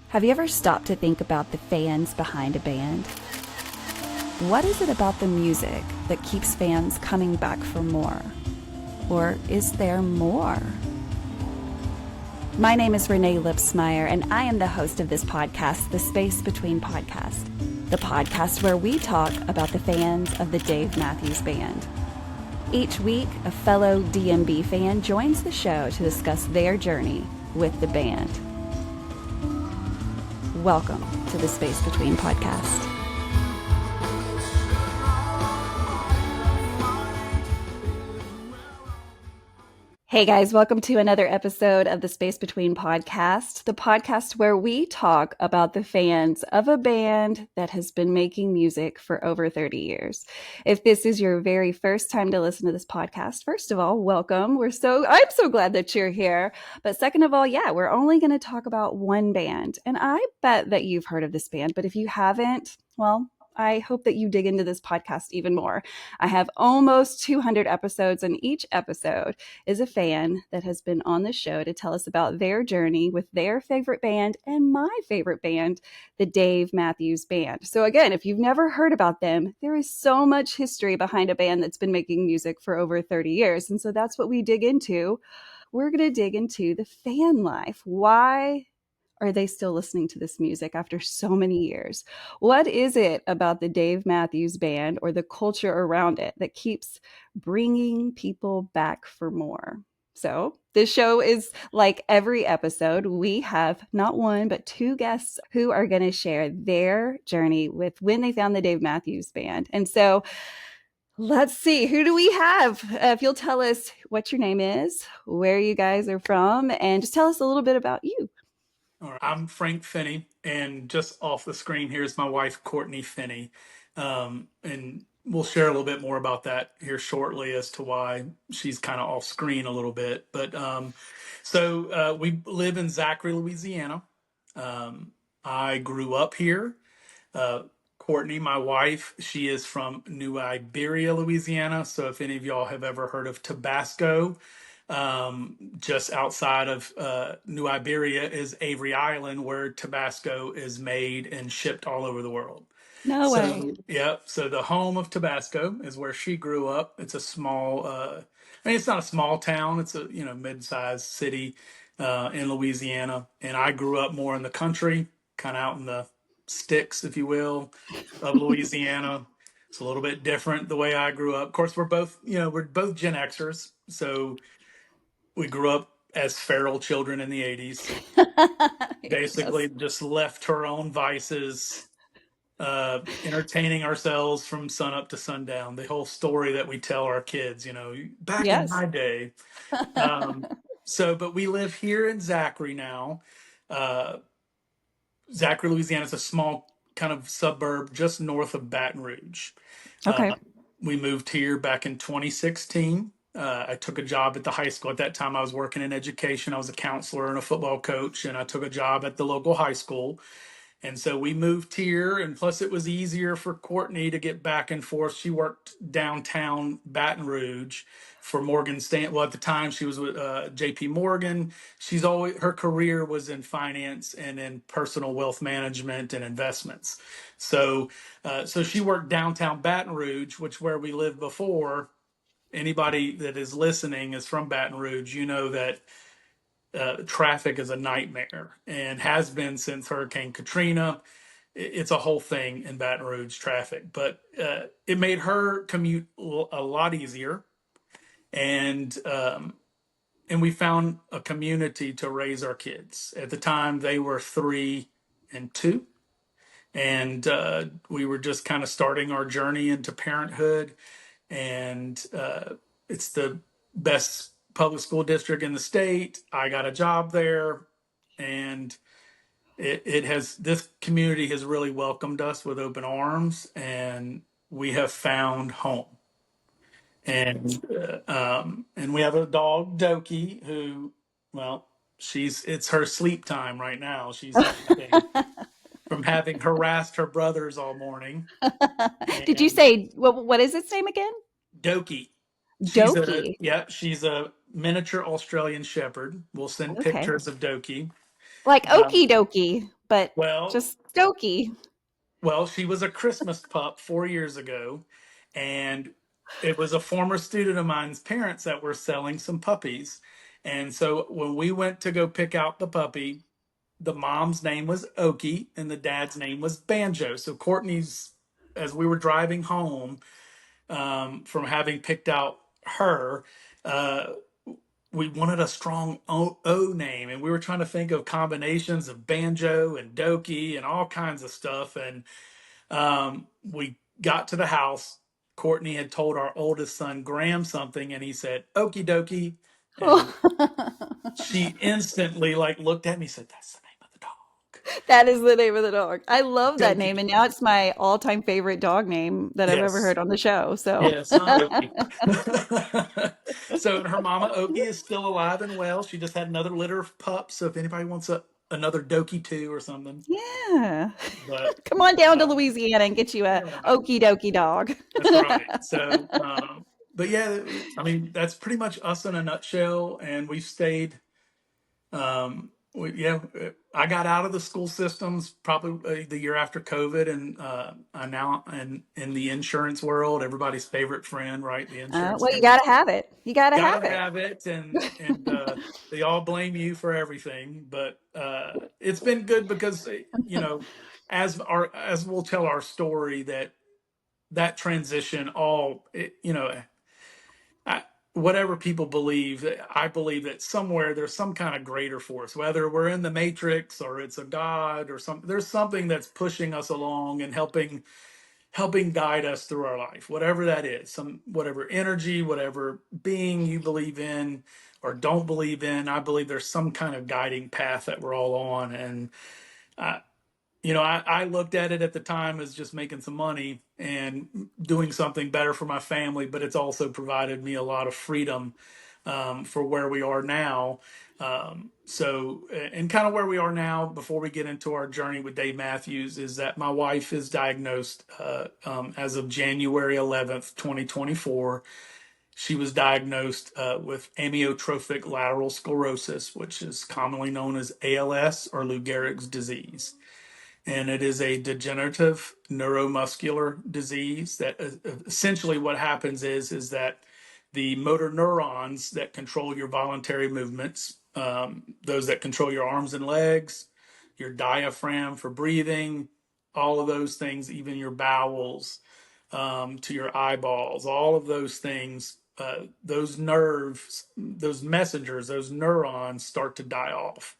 Have you ever stopped to think about the fans behind a band? What is it about the music that keeps fans coming back for more? Or is there more? My name is Renae Lipsmeyer, and I am the host of this podcast, The Space Between Podcast, the podcast where we talk about the fans of the Dave Matthews Band. Each week, a fellow DMB fan joins the show to discuss their journey with the band. Welcome to the Space Between Podcast. Hey guys, welcome to another episode of the Space Between Podcast, the podcast where we talk about the fans of a band that has been making music for over 30 years. If this is your very first time to listen to this podcast, first of all, welcome. I'm so glad that you're here. But second of all, we're only going to talk about one band. And I bet that you've heard of this band, but if you haven't, well, I hope that you dig into this podcast even more. I have almost 200 episodes, and each episode is a fan that has been on the show to tell us about their journey with their favorite band and my favorite band, the Dave Matthews Band. So again, if you've never heard about them, there is so much history behind a band that's been making music for over 30 years. And so that's what we dig into. We're going to dig into the fan life. Why are they still listening to this music after so many years? What is it about the Dave Matthews Band or the culture around it that keeps bringing people back for more? So this show is like every episode. We have not one, but two guests who are going to share their journey with when they found the Dave Matthews Band. And so let's see, who do we have? If you'll tell us what your name is, where you guys are from, and just tell us a little bit about you. All right. I'm Frank Phinney, and just off the screen here is my wife, Courtney Phinney. And we'll share a little bit more about that here shortly as to why she's kind of off screen a little bit. But we live in Zachary, Louisiana. I grew up here. Uh, Courtney, my wife, she is from New Iberia, Louisiana. So if any of y'all have ever heard of Tabasco, just outside of New Iberia is Avery Island, where Tabasco is made and shipped all over the world. No way. So the home of Tabasco is where she grew up. It's a small, it's not a small town. It's a mid-sized city in Louisiana, and I grew up more in the country, kind of out in the sticks, if you will, of Louisiana. It's a little bit different the way I grew up. Of course, we're both Gen Xers, so we grew up as feral children in the 80s. Basically, Yes. just left to our own vices, entertaining ourselves from sun up to sundown. The whole story that we tell our kids, back in Yes. my day. But we live here in Zachary now. Zachary, Louisiana is a small kind of suburb just north of Baton Rouge. Okay. We moved here back in 2016. I took a job at the high school. At that time, I was working in education. I was a counselor and a football coach, and I took a job at the local high school. And so we moved here, and plus it was easier for Courtney to get back and forth. She worked downtown Baton Rouge for Morgan Stanley. Well, at the time she was with JP Morgan. Her career was in finance and in personal wealth management and investments. So she worked downtown Baton Rouge, which where we lived before. Anybody that is listening is from Baton Rouge. You know that traffic is a nightmare and has been since Hurricane Katrina. It's a whole thing in Baton Rouge traffic, but it made her commute a lot easier. And we found a community to raise our kids. At the time, they were 3 and 2. And we were just kind of starting our journey into parenthood. And it's the best public school district in the state. I got a job there, and this community has really welcomed us with open arms, and we have found home. And we have a dog, Doki, who, well, it's her sleep time right now. She's napping from having harassed her brothers all morning. Did you And say what is its name again? Doki, Doki. she's a miniature Australian Shepherd. We'll send Okay. pictures of Doki. Like Um, okie dokie. but Well, just Doki. well, she was a Christmas pup 4 years ago, and it was a former student of mine's parents that were selling some puppies. And so when we went to go pick out the puppy, the mom's name was Oki and the dad's name was Banjo. So Courtney's, as we were driving home from having picked out her, uh, we wanted a strong o name, and we were trying to think of combinations of banjo and doki and all kinds of stuff. And we got to the house. Courtney had told our oldest son Graham something, and he said "Okie dokie," and she instantly like looked at me and said, "That's the name of the dog, That is the name of the dog. I love that name, Doki." and now it's my all-time favorite dog name that I've ever Yes, heard on the show. So, yes, Oki. So her mama Oki is still alive and well. She just had another litter of pups. So if anybody wants another Doki too or something, yeah. but Come on down to uh, Louisiana and get you a yeah. okie dokie dog. That's right. So, but yeah, I mean, that's pretty much us in a nutshell. And we've stayed, yeah, I got out of the school systems probably the year after COVID, and I now in the insurance world, everybody's favorite friend, right? The insurance Well, you company. gotta have it. You gotta have Gotta it. have it, and they all blame you for everything. But it's been good because as we'll tell our story that transition all I, whatever people believe, I believe that somewhere there's some kind of greater force, whether we're in the matrix or it's a god or something. There's something that's pushing us along and helping guide us through our life, whatever that is, some whatever energy, whatever being you believe in or don't believe in. I believe there's some kind of guiding path that we're all on. And uh, I looked at it at the time as just making some money and doing something better for my family, but it's also provided me a lot of freedom for where we are now. And kind of where we are now, before we get into our journey with Dave Matthews, is that my wife is diagnosed as of January 11th, 2024. She was diagnosed with amyotrophic lateral sclerosis, which is commonly known as ALS or Lou Gehrig's disease, and it is a degenerative neuromuscular disease that essentially what happens is that the motor neurons that control your voluntary movements, those that control your arms and legs, your diaphragm for breathing, all of those things, even your bowels, to your eyeballs, all of those things, those nerves, those messengers, those neurons start to die off.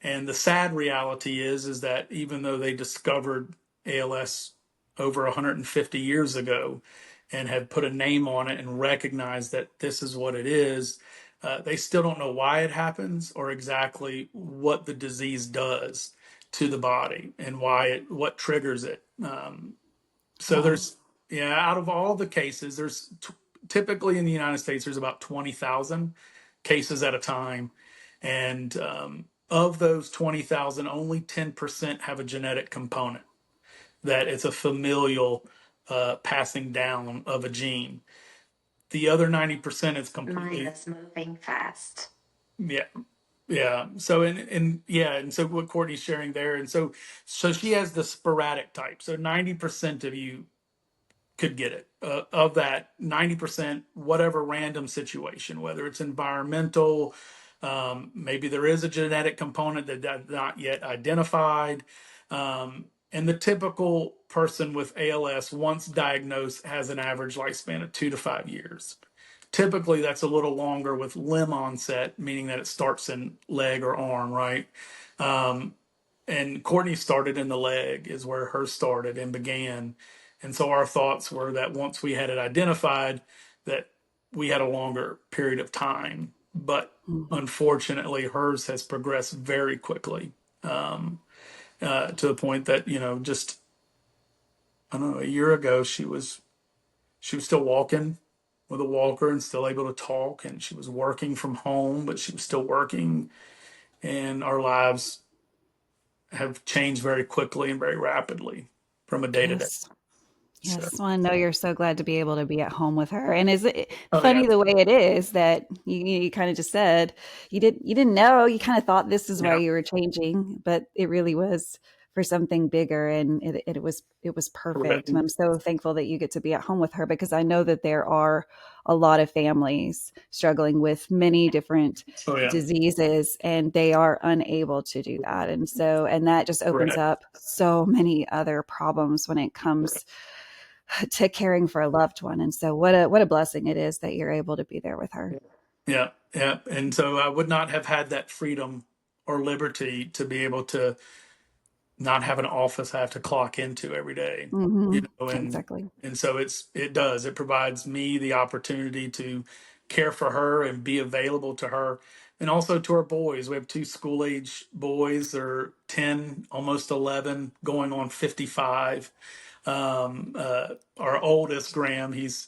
And the sad reality is that even though they discovered ALS over 150 years ago and have put a name on it and recognized that this is what it is, they still don't know why it happens or exactly what the disease does to the body and what triggers it. So Wow. there's, yeah, out of all the cases, typically in the United States, there's about 20,000 cases at a time. And of those 20,000, only 10% have a genetic component, that it's a familial passing down of a gene. The other 90% is completely. Mine is moving fast. Yeah. Yeah. So and so what Courtney's sharing there, and so she has the sporadic type. So 90% of you could get it. Of that 90%, whatever random situation, whether it's environmental, maybe there is a genetic component that's not yet identified. And the typical person with ALS, once diagnosed, has an average lifespan of 2 to 5 years. Typically, that's a little longer with limb onset, meaning that it starts in leg or arm, right? Um, and Courtney started in the leg, is where hers started and began. And so our thoughts were that once we had it identified, that we had a longer period of time. But Mhm. unfortunately, hers has progressed very quickly, to the point that just I don't know, a year ago she was still walking with a walker and still able to talk, and she was working from home, but she was still working, and our lives have changed very quickly and very rapidly from a day to day. Yes. So, Yes, well, I know you're so glad to be able to be at home with her. And is it oh yeah, funny the way it is that you kind of just said you didn't know, you kind of thought this is why yeah, you were changing, but it really was for something bigger, and it was perfect. correct. And I'm so thankful that you get to be at home with her, because I know that there are a lot of families struggling with many different Oh yeah, diseases, and they are unable to do that. And that just opens correct. up so many other problems when it comes to caring for a loved one. And so what a blessing it is that you're able to be there with her. Yeah, yeah. And so I would not have had that freedom or liberty to be able to not have an office I have to clock into every day, Hmm. and Exactly. so it provides me the opportunity to care for her and be available to her, and also to our boys. We have two school age boys. They're 10, almost 11, going on 55. Our oldest, Graham, he's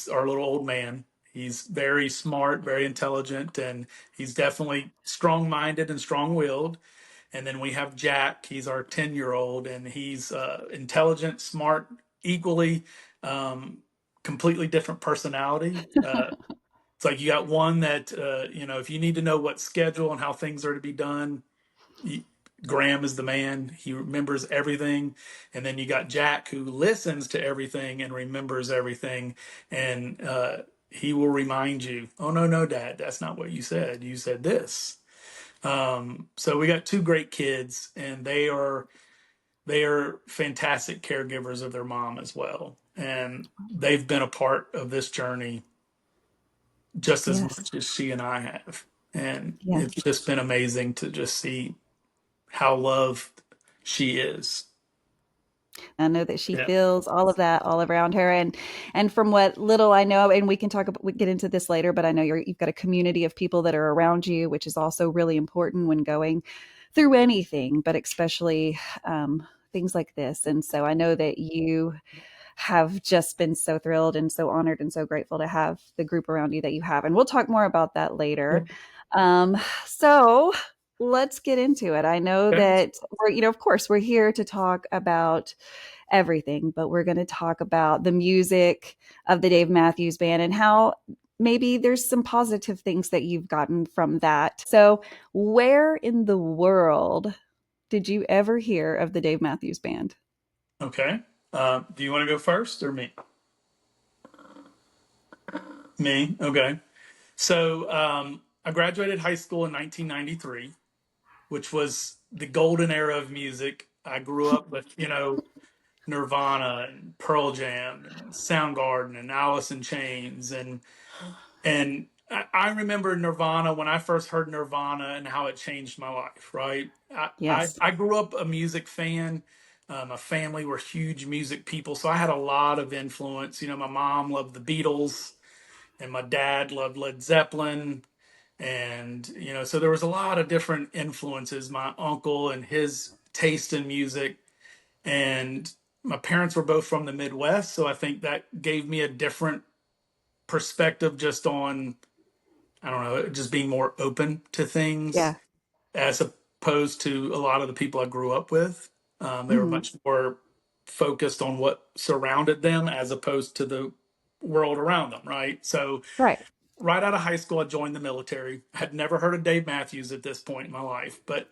our little old man. He's very smart, very intelligent, and he's definitely strong minded and strong willed. And then we have Jack. He's our 10-year-old, and he's intelligent, smart, equally, um, completely different personality. It's like you got one that, if you need to know what schedule and how things are to be done, you, Graham is the man. He remembers everything. And then you got Jack, who listens to everything and remembers everything. And he will remind you, oh, no, no, Dad, that's not what you said. You said this. So we got two great kids, and they are fantastic caregivers of their mom as well, and they've been a part of this journey just as Yes. much as she and I have, and it's Yes. just been amazing to just see how loved she is. I know that she Yeah, feels all of that all around her. And from what little I know, and we get into this later, but I know you've got a community of people that are around you, which is also really important when going through anything, but especially things like this. And so I know that you have just been so thrilled and so honored and so grateful to have the group around you that you have. And we'll talk more about that later. So let's get into it. I know okay, that of course, we're here to talk about everything, but we're going to talk about the music of the Dave Matthews Band and how maybe there's some positive things that you've gotten from that. So, where in the world did you ever hear of the Dave Matthews Band? okay. Do you want to go first or me? Me, okay. So I graduated high school in 1993, which was the golden era of music. I grew up with, Nirvana and Pearl Jam and Soundgarden and Alice in Chains, and I remember Nirvana when I first heard Nirvana and how it changed my life. Right, I I, Yes. I grew up a music fan. My family were huge music people, so I had a lot of influence. My mom loved the Beatles, and my dad loved Led Zeppelin, and so there was a lot of different influences. My uncle and his taste in music, and my parents were both from the Midwest, so I think that gave me a different perspective just on, I don't know, just being more open to things Yeah. as opposed to a lot of the people I grew up with. They were Hmm. much more focused on what surrounded them as opposed to the world around them, right? So Right. right out of high school, I joined the military. I had never heard of Dave Matthews at this point in my life, but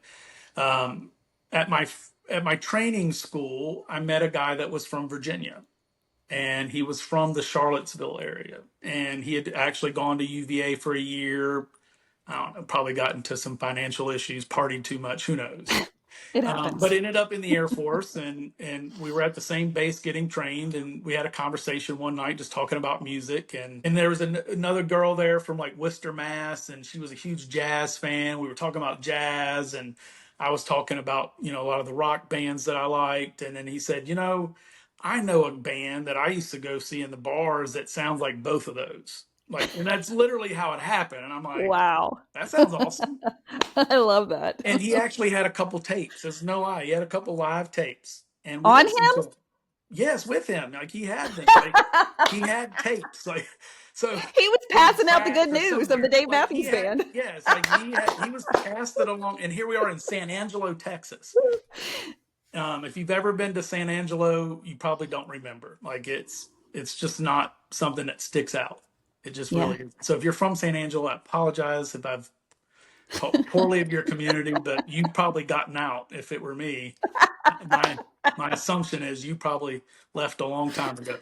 um, at my training school, I met a guy that was from Virginia, and he was from the Charlottesville area, and he had actually gone to UVA for a year. I don't know, probably got into some financial issues, partied too much, who knows. It But happens. ended up in the Air Force, and we were at the same base getting trained, and we had a conversation one night just talking about music, and there was another girl there from like Worcester, Mass, and she was a huge jazz fan. We were talking about jazz, and I was talking about a lot of the rock bands that I liked, and then he said, I know a band that I used to go see in the bars that sounds like both of those. Like, and that's literally how it happened. And I'm like, Wow. that sounds awesome. I love that. And he actually had a couple tapes. There's no lie. He had a couple live tapes, and we On listened him? to them. Yes, with him. Like he had them. Like he had tapes. Like so, He was we would passing out the good practice news of the somewhere. Dave Like he Matthews had. Band. Yes. Like he was passed it along. And here we are in San Angelo, Texas. If you've ever been to San Angelo, you probably don't remember. Like it's just not something that sticks out. It just Yeah. really is. So if you're from San Angelo, I apologize if I've talked poorly of your community, but you've probably gotten out. If it were me, my my assumption is you probably left a long time ago.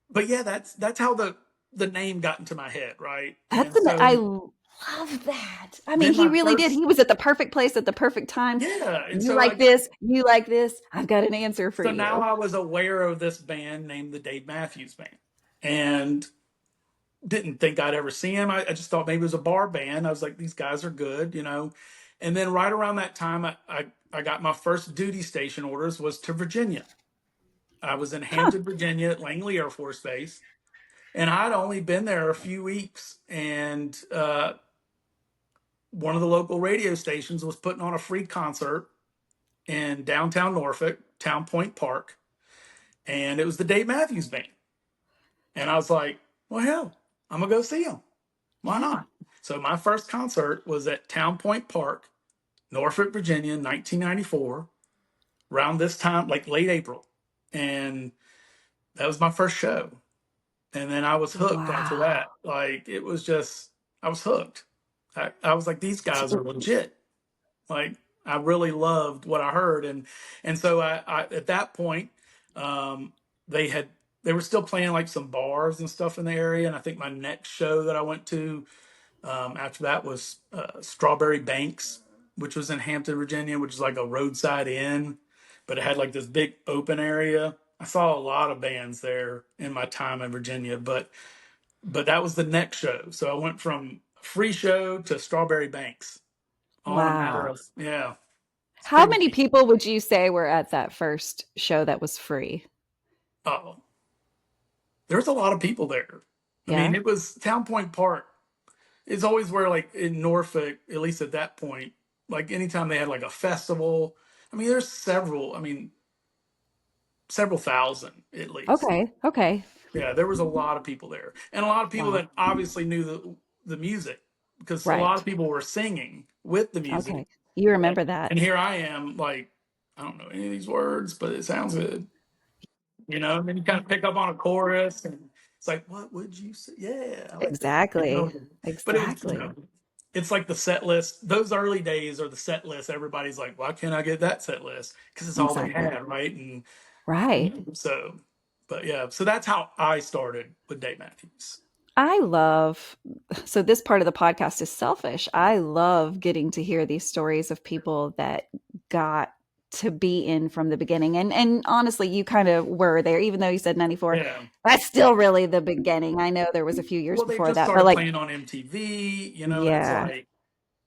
But yeah, that's how the name got into my head, right? And I so love that. I mean, then he my really did. first He was at the perfect place at the perfect time. yeah, and You so like this, you like this. I've got an answer for so now you. I was aware of this band named the Dave Matthews Band, and didn't think I'd ever see him. I just thought maybe it was a bar band. I was like, these guys are good, you know. And then right around that time, I got my first duty station orders was to Virginia. I was in Huh. Hampton, Virginia, at Langley Air Force Base, and I'd only been there a few weeks. And one of the local radio stations was putting on a free concert in downtown Norfolk, Town Point Park, and it was the Dave Matthews Band. And I was like, well, hell, I'm gonna go see him. Why Yeah. not? So my first concert was at Town Point Park, Norfolk, Virginia, in 1994, around this time, like late April. And that was my first show. And then I was hooked after Wow. that. Like it was just, I was hooked. I was like, these guys are legit. Like I really loved what I heard, and so I at that point, um, they had they were still playing like some bars and stuff in the area, and I think my next show that I went to after that was Strawberry Banks, which was in Hampton, Virginia, which is like a roadside inn, but it had like this big open area. I saw a lot of bands there in my time in Virginia, but that was the next show. So I went from free show to Strawberry Banks, all in a matter Wow. of yeah. It's How pretty many neat. people would you say were at that first show that was free? Oh, there's a lot of people there. I mean, Yeah. it was Town Point Park. It's always where, like in Norfolk, at least at that point, like anytime they had like a festival. I mean, there's several. I mean, several thousand at least. Okay. Okay. Yeah, there was a lot of people there, and a lot of people Wow. that obviously knew the music because a lot of Right. people were singing with the music. Okay. You And, remember that. and here I am, like I don't know any of these words, but it sounds good. You know, and then you kind of pick up on a chorus and it's like, what would you say? Yeah, I like that. You Exactly. know, but it was, Exactly. it's like the set list. Those early days are the set list. Everybody's like, why can't I get that set list? Because it's all they Exactly. had, right? And Right. so, but yeah, so that's how I started with Dave Matthews. I love, so this part of the podcast is selfish. I love getting to hear these stories of people that got to be in from the beginning. And honestly, you kind of were there, even though you said 94. Yeah. That's still really the beginning. I know there was a few years Well, they before just that, but started like, playing on MTV, and it's yeah, like,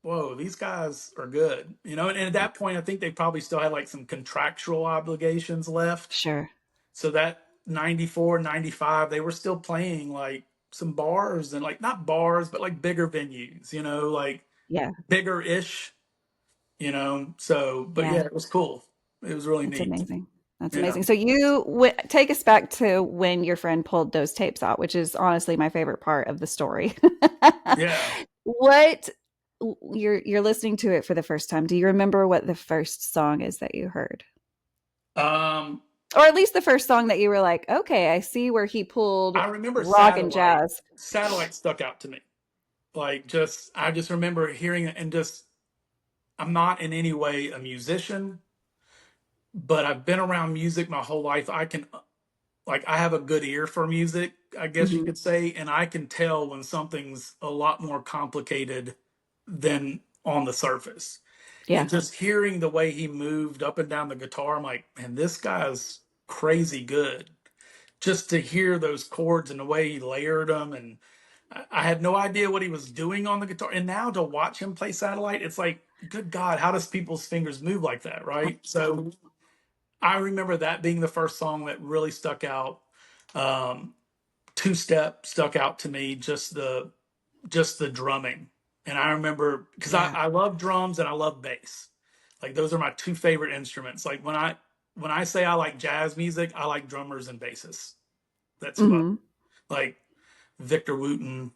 whoa, these guys are good, And at that point, I think they probably still had like some contractual obligations left. sure. So that 94, 95, they were still playing like some bars and like not bars, but like bigger venues, like Yeah. bigger ish, So, but yeah, Yeah. it was cool. It was really That's neat. amazing. That's Yeah. amazing. So take us back to when your friend pulled those tapes out, which is honestly my favorite part of the story. Yeah. What you're listening to it for the first time. Do you remember what the first song is that you heard? Um, Or at least the first song that you were like, "Okay, I see where he pulled I remember rock and Satellite. jazz." Satellite stuck out to me. Like I just remember hearing it and just, I'm not in any way a musician, but I've been around music my whole life. I have a good ear for music, I guess you Mhm. could say, and I can tell when something's a lot more complicated than on the surface. And Yeah. just hearing the way he moved up and down the guitar, I'm like, man, this guy's crazy good. Just to hear those chords and the way he layered them, and I had no idea what he was doing on the guitar. And now to watch him play Satellite, it's like, good God, how does people's fingers move like that, right? So I remember that being the first song that really stuck out. Um, Two Step stuck out to me, just the drumming. And I remember because I, Yeah. I love drums and I love bass. Like those are my two favorite instruments. Like when I say I like jazz music, I like drummers and bassists. That's who I Mhm. like. Victor Wooten,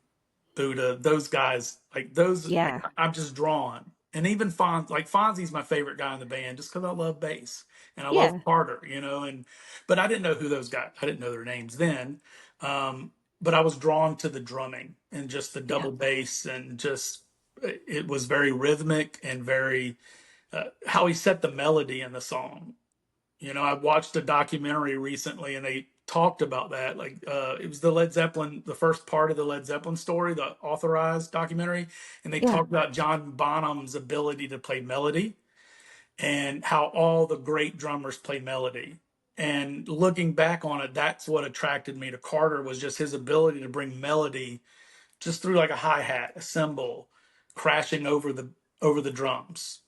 Buddha, those guys, like those, like Yeah. I'm just drawn. And even Fonzie's my favorite guy in the band just because I love bass and I love Yeah. Carter, and but I didn't know who those guys. I didn't know their names then, but I was drawn to the drumming and just the Yeah. double bass and just it was very rhythmic and very how he set the melody in the song. I watched a documentary recently and they talked about that. Like it was the first part of the Led Zeppelin story, the authorized documentary, and they Yeah. talked about John Bonham's ability to play melody and how all the great drummers play melody. And looking back on it, that's what attracted me to Carter was just his ability to bring melody just through like a hi-hat, a cymbal, crashing over the drums,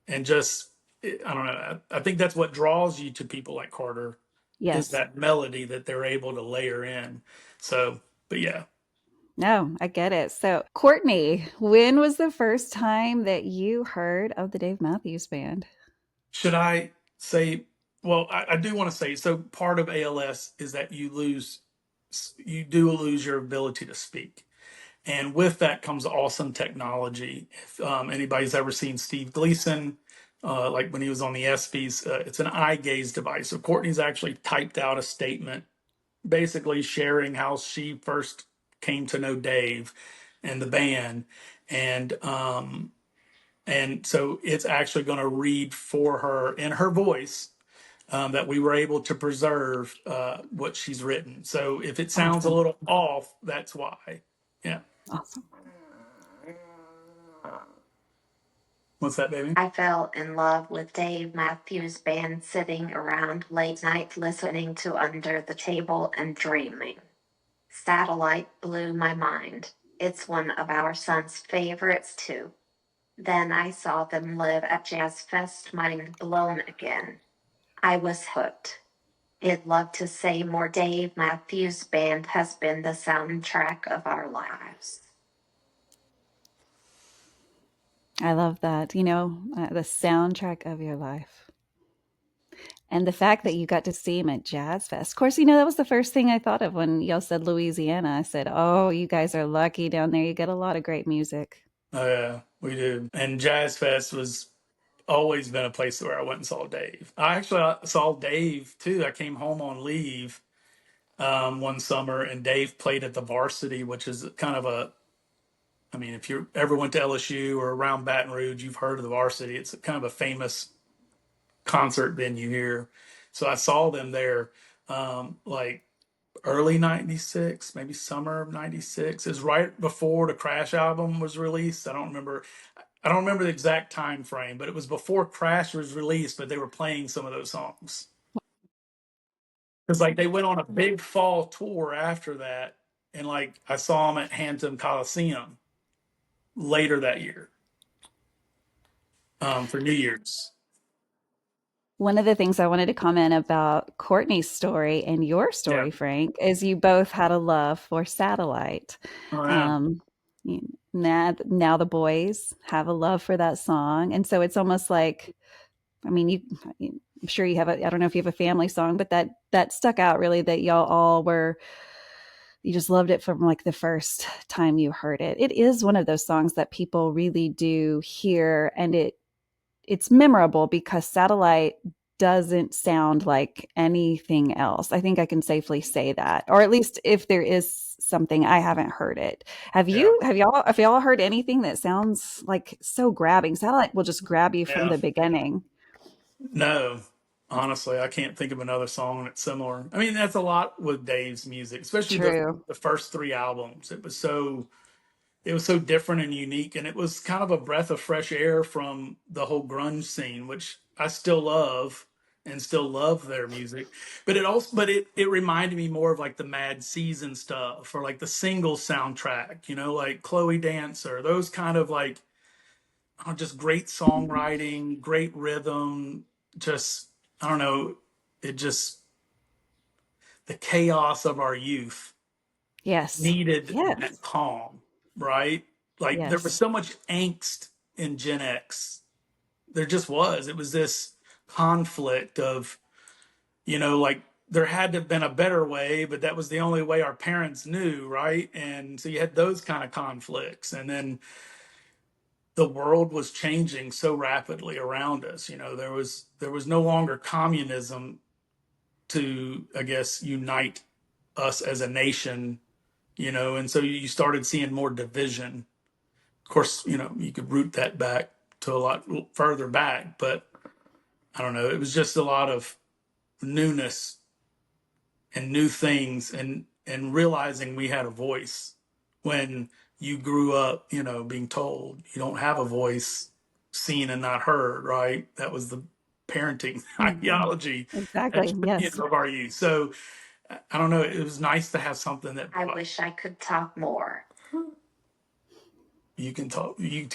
and just I don't know. I think that's what draws you to people like Carter is Yes. that melody that they're able to layer in. So, but yeah, No, I get it. So, Courtney, when was the first time that you heard of the Dave Matthews Band? should I say? Well, I do want to say so. Part of ALS is that you do lose your ability to speak. And with that comes awesome technology. If anybody's ever seen Steve Gleason, like when he was on the ESPYs, it's an eye gaze device. So Courtney's actually typed out a statement basically sharing how she first came to know Dave and the band. And so it's actually going to read for her in her voice that we were able to preserve what she's written. So if it sounds a Awesome. little off, that's why. Yeah. Awesome. What's that, baby? I fell in love with Dave Matthews Band sitting around late night listening to Under the Table and dreaming. Satellite blew my mind. It's one of our son's favorites too. Then I saw them live at Jazz Fest, mind blown again. I was hooked. I'd love to say more. Dave Matthews Band has been the soundtrack of our lives. I love that. The soundtrack of your life. And the fact that you got to see him at Jazz Fest. Of course, that was the first thing I thought of when y'all said Louisiana. I said, oh, you guys are lucky down there. You get a lot of great music. Oh yeah, we do. And Jazz Fest was always been a place where I went and saw Dave. I actually saw Dave too. I came home on leave one summer, and Dave played at the Varsity, which is kind of a. I mean, if you ever went to LSU or around Baton Rouge, you've heard of the Varsity. It's kind of a famous concert venue here. So I saw them there, like early '96, maybe summer of '96. It was right before the Crash album was released. I don't remember the exact time frame, but it was before Crash was released, but they were playing some of those songs. Because like they went on a big fall tour after that, and like I saw them at Hampton Coliseum later that year for New Year's. One of the things I wanted to comment about Courtney's story and your Yeah. story, Frank, is you both had a love for Satellite. Oh yeah. Um, now the boys have a love for that song. And so it's almost like, I mean, I'm sure you have I don't know if you have a family song, but that stuck out really that y'all all you just loved it from like the first time you heard it. It is one of those songs that people really do hear, and it's memorable because Satellite doesn't sound like anything else. I think I can safely say that. Or at least if there is something, I haven't heard it. Yeah. Have y'all heard anything that sounds like so grabbing? Satellite will just grab you from Yeah. the beginning. No, honestly, I can't think of another song that's similar. I mean, that's a lot with Dave's music, especially the True. the first three albums. It was so different and unique, and it was kind of a breath of fresh air from the whole grunge scene, which I still love and still love their music. But it reminded me more of like the Mad Season stuff or like the single soundtrack, like Chloe Dancer, those kind of like just great songwriting, great rhythm, just I don't know, it just the chaos of our youth Yes. needed Yes. that calm, right? Like there was Yes. so much angst in Gen X. There just was. It was this conflict of, like there had to have been a better way, but that was the only way our parents knew, right? And so you had those kind of conflicts. And then the world was changing so rapidly around us. There was no longer communism to, I guess, unite us as a nation. And so you started seeing more division. Of course, you could root that back to a lot further back, but I don't know. It was just a lot of newness and new things, and realizing we had a voice when you grew up, being told you don't have a voice, seen and not heard, right? That was the parenting ideology Exactly. Yes. of our youth. So I don't know. It was nice to have something that I wish I could talk more. you can talk. You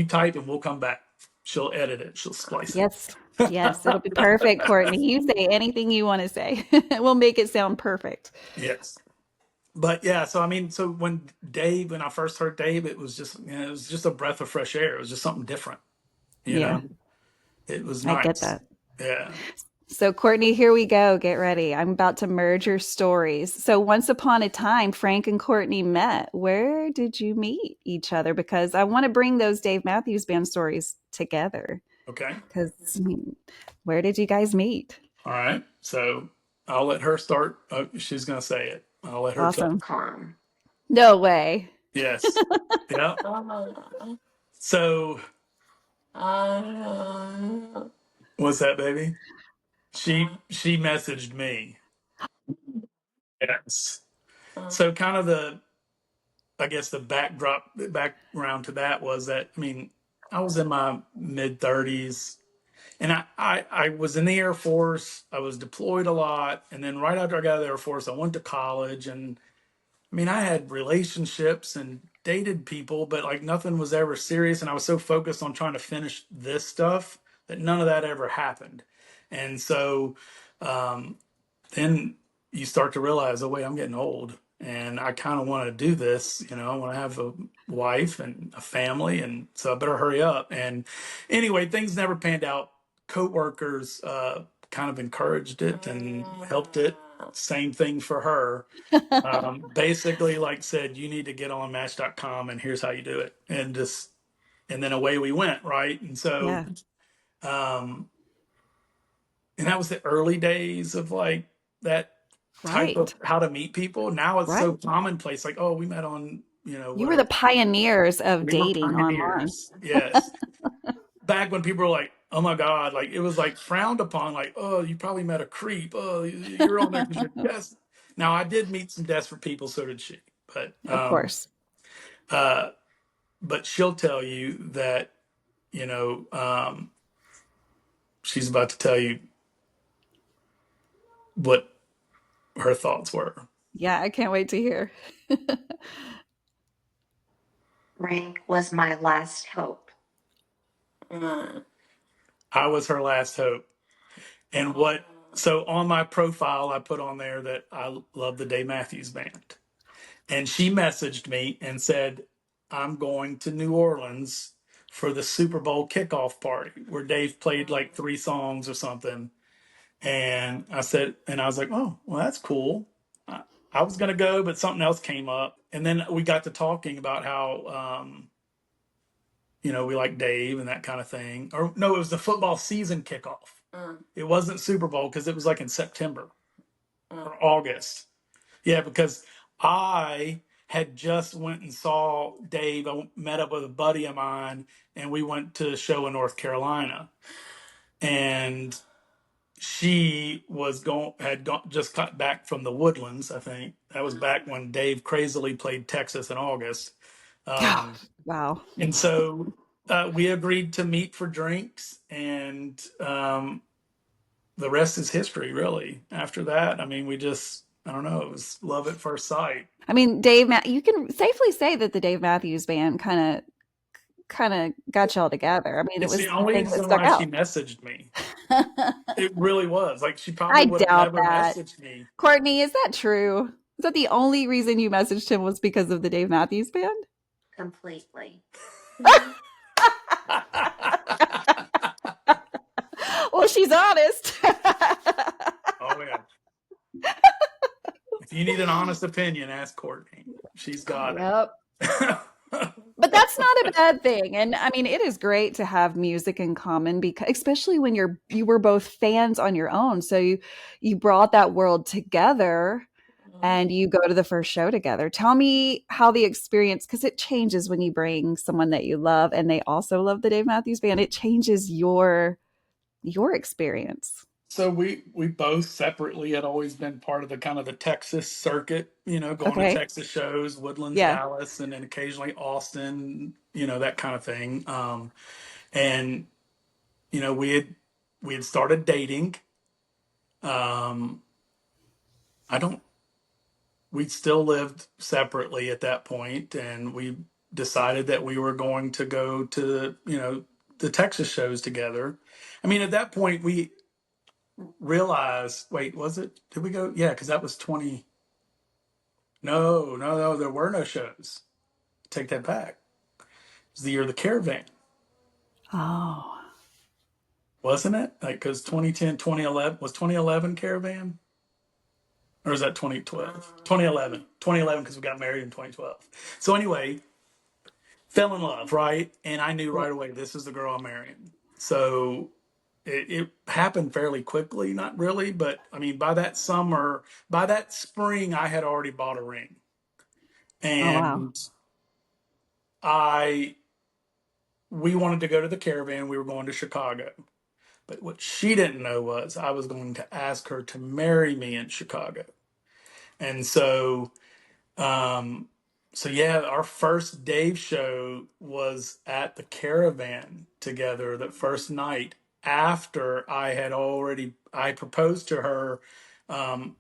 type, and we'll come back. She'll edit it. She'll splice it. Yes. Yes. It'll be perfect, Courtney. You say anything you want to say. We'll make it sound perfect. Yes. But yeah, so I mean, so when I first heard Dave, it was just, it was just a breath of fresh air. It was just something different, you Yeah, know. It was I get nice. that. Yeah. So, Courtney, here we go. Get ready. I'm about to merge your stories. So, once upon a time, Frank and Courtney met. Where did you meet each other? Because I want to bring those Dave Matthews Band stories together. Okay. Because where did you guys meet? All right. So I'll let her start. She's gonna say it. I'll let her tell. Awesome. Calm. No way. Yes. Yeah. So what's that, baby? She messaged me. Yes. So kind of I guess the background to that was that, I mean, I was in my mid 30s, and I was in the Air Force. I was deployed a lot. And then right after I got out of the Air Force, I went to college. And I mean, I had relationships and dated people, but like nothing was ever serious. And I was so focused on trying to finish this stuff that none of that ever happened. And so um, then you start to realize, oh, wait, I'm getting old. And I kind of want to do this. I want to have a wife and a family. And so I better hurry up. And anyway, things never panned out. Coworkers kind of encouraged it and helped it. Same thing for her. Basically, like said, you need to get on match.com, and here's how you do it. And then away we went. Right. And so, Yeah. um, and that was the early days of like that type of Right. how to meet people. Now it's so Right. commonplace, like, oh, we met on, You were the whatever. pioneers of We were dating online. pioneers. Yes. Back when people were like, oh my God, like it was like frowned upon, like, oh, you probably met a creep. Oh, you're on there because you're desperate. Now I did meet some desperate people, so did she. But Of course. uh but she'll tell you that, you know, um she's about to tell you what her thoughts were. Yeah, I can't wait to hear. Frank was my last hope. I was her last hope. And so on my profile, I put on there that I love the Dave Matthews Band. And she messaged me and said, I'm going to New Orleans for the Super Bowl kickoff party where Dave played like 3 songs or something. And I was like, oh, well, that's cool. I was going to go, but something else came up. And then we got to talking about how, we like Dave and that kind of thing. Or no, it was the football season kickoff. It wasn't Super Bowl because it was like in September or August. Yeah, because I had just went and saw Dave. I met up with a buddy of mine, and we went to a show in North Carolina. And she just got back from the Woodlands. I think that was back when Dave crazily played Texas in August. Wow. And so we agreed to meet for drinks, and the rest is history, really. After that, I mean, I don't know, it was love at first sight. I mean, you can safely say that the Dave Matthews Band kind of got y'all together. I mean, it It's the was the only thing that reason stuck why she out. messaged me. It really was. Like, she probably I would have doubt never that. messaged me. Courtney, is that true? Is that the only reason you messaged him was because of the Dave Matthews Band? Completely. Well, she's honest. Oh, yeah. If you need an honest opinion, ask Courtney. She's got Yep. it. But that's not a bad thing. And I mean, it is great to have music in common because especially when you were both fans on your own. So you brought that world together and you go to the first show together. Tell me how the experience, because it changes when you bring someone that you love and they also love the Dave Matthews Band. It changes your experience. So we both separately had always been part of the kind of the Texas circuit, going to Okay. Texas shows, Woodlands, Yeah. Dallas, and then occasionally Austin, that kind of thing. And we had started dating. Um, I don't. We still lived separately at that point, and we decided that we were going to go to the Texas shows together. I mean, at that point, we realized. Wait, was it? Did we go? Yeah, because that was 20. No, no, no, there were no shows. Take that back. It was the year of the caravan, Oh. wasn't it? Like, because 2010, 2011, was 2011 caravan? Or was that 2012? 2011, because we got married in 2012. So, anyway, fell in love, right? And I knew Yeah. right away, this is the girl I'm marrying. So, it happened fairly quickly, not really, but I mean, by that spring, I had already bought a ring. Oh wow. And I we wanted to go to the caravan. We were going to Chicago. But what she didn't know was I was going to ask her to marry me in Chicago. And um, so yeah, our first Dave show was at the caravan together that first night after I proposed to her um,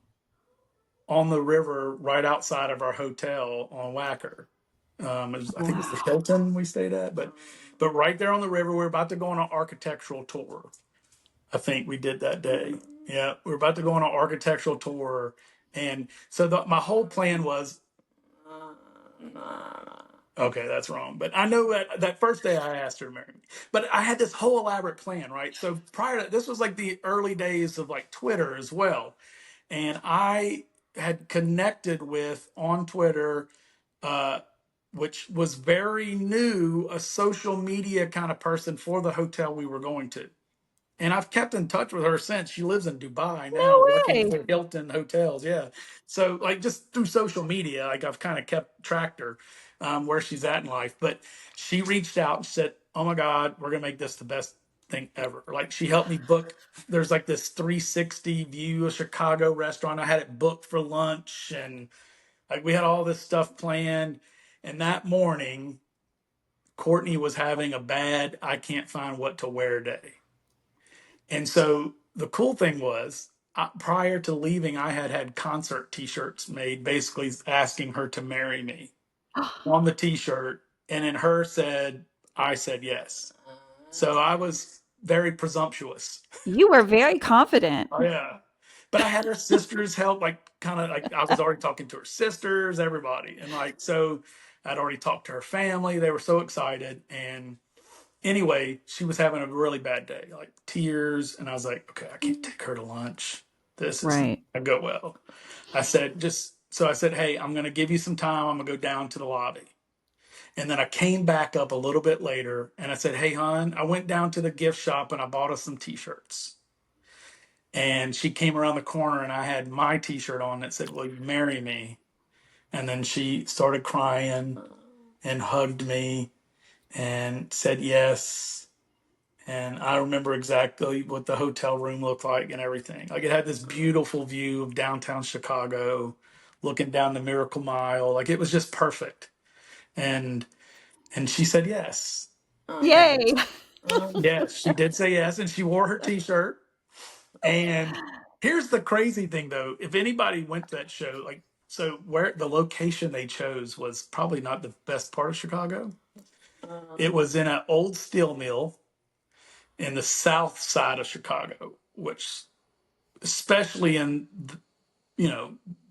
on the river right outside of our hotel on Wacker. I think it was the Wow. Hilton we stayed at, but right there on the river, we were about to go on an architectural tour. I think we did that day. Yeah, we were about to go on an architectural tour, and so my whole plan was okay, that's wrong. But I know that first day I asked her to marry me, but I had this whole elaborate plan, right? So prior to this was like the early days of like Twitter as well, and I had connected with on Twitter. Uh, which was very new, a social media kind of person for the hotel we were going to. And I've kept in touch with her since. She lives in Dubai now, No working way. for Hilton Hotels. Yeah, so like just through social media, like I've kind of kept tracked her where she's at in life. But she reached out and said, "Oh my God, we're gonna make this the best thing ever." Like she helped me book. There's like this 360 view of Chicago restaurant. I had it booked for lunch, and like we had all this stuff planned. And that morning, Courtney was having a bad I can't find what to wear day. And so the cool thing was, prior to leaving, I had concert T-shirts made, basically asking her to marry me on the T-shirt, and in her said, "I said yes." So I was very presumptuous. You were very confident. Oh yeah, but I had her sisters help, like kind of like I was already talking to her sisters, everybody, and like so I'd already talked to her family. They were so excited, and anyway, she was having a really bad day, like tears. And I was like, okay, I can't take her to lunch. This is not Right. going to go well. I said, hey, I'm going to give you some time. I'm going to go down to the lobby. And then I came back up a little bit later and I said, hey, hon, I went down to the gift shop and I bought us some t shirts. And she came around the corner and I had my t shirt on that said, will you marry me? And then she started crying and hugged me and said yes. And I remember exactly what the hotel room looked like and everything. Like it had this beautiful view of downtown Chicago, looking down the Miracle Mile. Like it was just perfect. And she said yes. And Yay. yes, she did say yes, and she wore her T-shirt. And here's the crazy thing, though: if anybody went to that show, like so, where the location they chose was probably not the best part of Chicago. It was in an old steel mill in the south side of Chicago, which especially in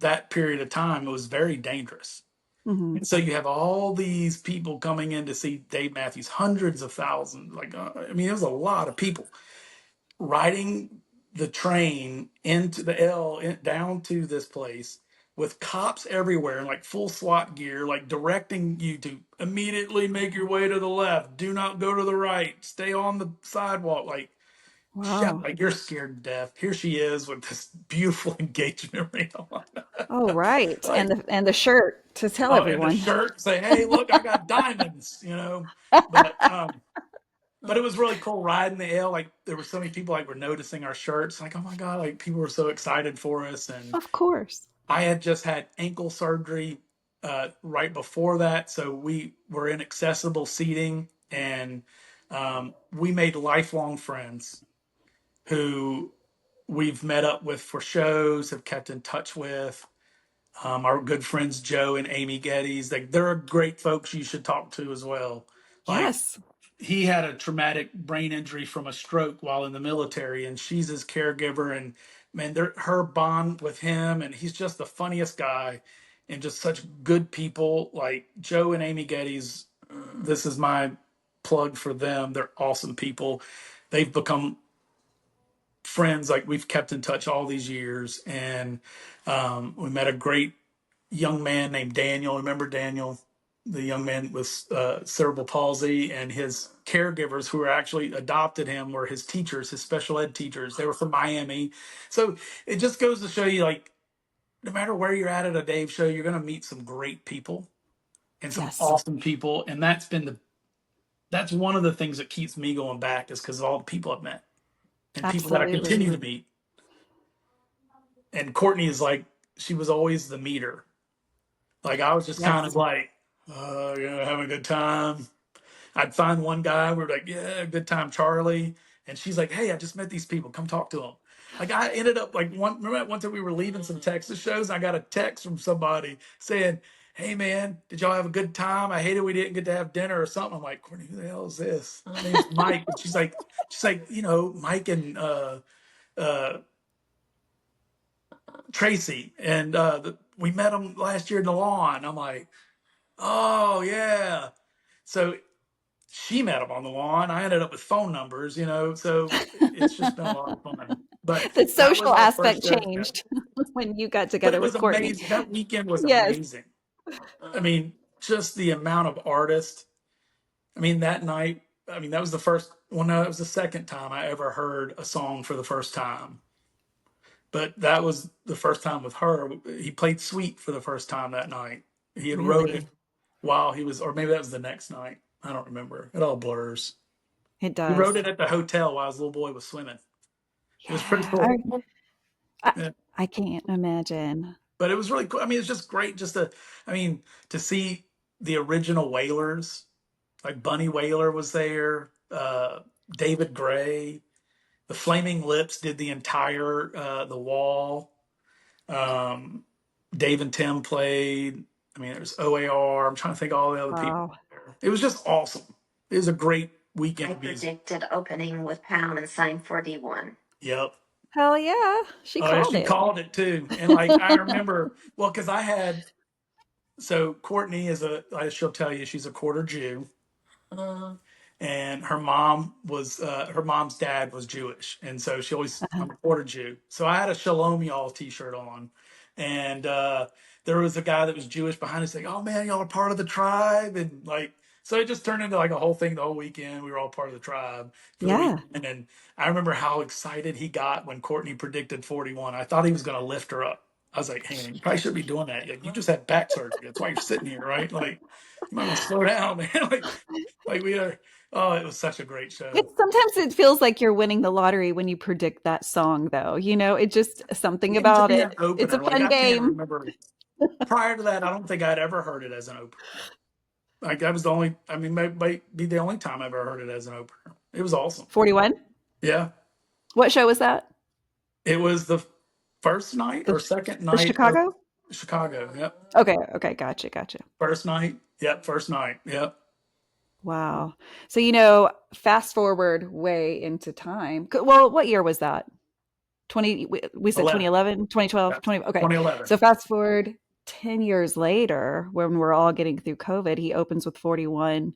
that period of time, it was very dangerous. Mhm. And so you have all these people coming in to see Dave Matthews, hundreds of thousands. Like I mean, it was a lot of people riding the train into the down to this place with cops everywhere in like full SWAT gear, like directing you to immediately make your way to the left, do not go to the right, stay on the sidewalk, like shut, Wow. like you're scared to death. Here she is with this beautiful engagement ring on. Oh, right. Like, And the shirt to tell oh, and the everyone. shirt say, "Hey, look, I got diamonds," you know. But but it was really cool riding the L. Like there were so many people like were noticing our shirts. Like, oh my god, like people were so excited for us. And Of course. I had just had ankle surgery right before that, so we were in accessible seating, and we made lifelong friends who we've met up with for shows, have kept in touch with. Our good friends Joe and Amy Geddes, like they're great folks you should talk to as well. Like Yes. he had a traumatic brain injury from a stroke while in the military, and she's his caregiver. And man, her bond with him, and he's just the funniest guy, and just such good people. Like Joe and Amy Geddes, this is my plug for them. They're awesome people. They've become friends. Like we've kept in touch all these years, and we met a great young man named Daniel. Remember Daniel, the young man with cerebral palsy, and his caregivers who were actually adopted him were his teachers, his special ed teachers. They were from Miami. So it just goes to show you, like, no matter where you're at a Dave show, you're going to meet some great people and some Yes. awesome people. And that's one of the things that keeps me going back, is because of all the people I've met and people that I Absolutely. continue to meet. And Courtney is like, she was always the meter. Like I was just kind of Yes. like, having a good time. I'd find one guy, we're like, yeah, good time, Charlie. And she's like, hey, I just met these people. Come talk to them. Like I ended up like remember that one time we were leaving some Texas shows, and I got a text from somebody saying, hey man, did y'all have a good time? I hated we didn't get to have dinner or something. I'm like, Courtney, who the hell is this? My name's Mike. And she's like, Mike and uh Tracy. And we met them last year in the lawn. I'm like, oh yeah. So she met him on the lawn. I ended up with phone numbers, so it's just been a lot of fun. But The that was social our aspect first show together. changed when you got But together it with was Courtney. amazing. That weekend was Yes. amazing. I mean, just the amount of artists. I mean, that night, that was the first, well, no, it was the second time I ever heard a song for the first time. But that was the first time with her. He played Sweet for the first time that night. He had wrote it Really? while he was, or maybe that was the next night. I don't remember. It all blurs. It He wrote does. it at the hotel while his little boy was swimming. It was pretty Yeah. cool. I, Yeah. I can't imagine. But it was really cool. It's just great to see the original Wailers. Like Bunny Wailer was there. David Gray. The Flaming Lips did the entire The Wall. Um, Dave and Tim played. There's OAR. I'm trying to think of all the other people Wow. there. It was just awesome. It was a great I weekend of music. predicted opening with Pound and Sign 41. Yep. Hell yeah. She Oh, yeah, called she it. called it too. And like I remember, well, because so Courtney she'll tell you she's a quarter Jew. And her mom's dad was Jewish, and so she always, Uh-huh. I'm a quarter Jew. So I had a Shalom Y'all T-shirt on, and there was a guy that was Jewish behind us, like, "Oh man, y'all are part of the tribe," and like, so it just turned into like a whole thing. The whole weekend, we were all part of the tribe for the Yeah. weekend, and I remember how excited he got when Courtney predicted 41. I thought he was going to lift her up. I was like, "Hey man, you probably shouldn't be doing that. Like, you just had back surgery. That's why you're sitting here, right? Like, you might want to slow down, man." like we are. Oh, it was such a great show. Sometimes it feels like you're winning the lottery when you predict that song, though. It just something Even to about be it. an It's a opener, like fun I can't game. remember. Prior to that, I don't think I'd ever heard it as an opener. Like that was the only. Might be the only time I ever heard it as an opener. It was awesome. 41. Yeah, What show was that? it was the first night The or second the night of Chicago? Chicago. Yep, Okay, okay, gotcha. first night. Yep, first night. Yep, Wow. So, fast forward way into time. Well, what year was that? 20, we said 11. 2011, Yeah, 2012, 20. Okay. 2011. So fast forward 10 years later, when we're all getting through COVID, he opens with 41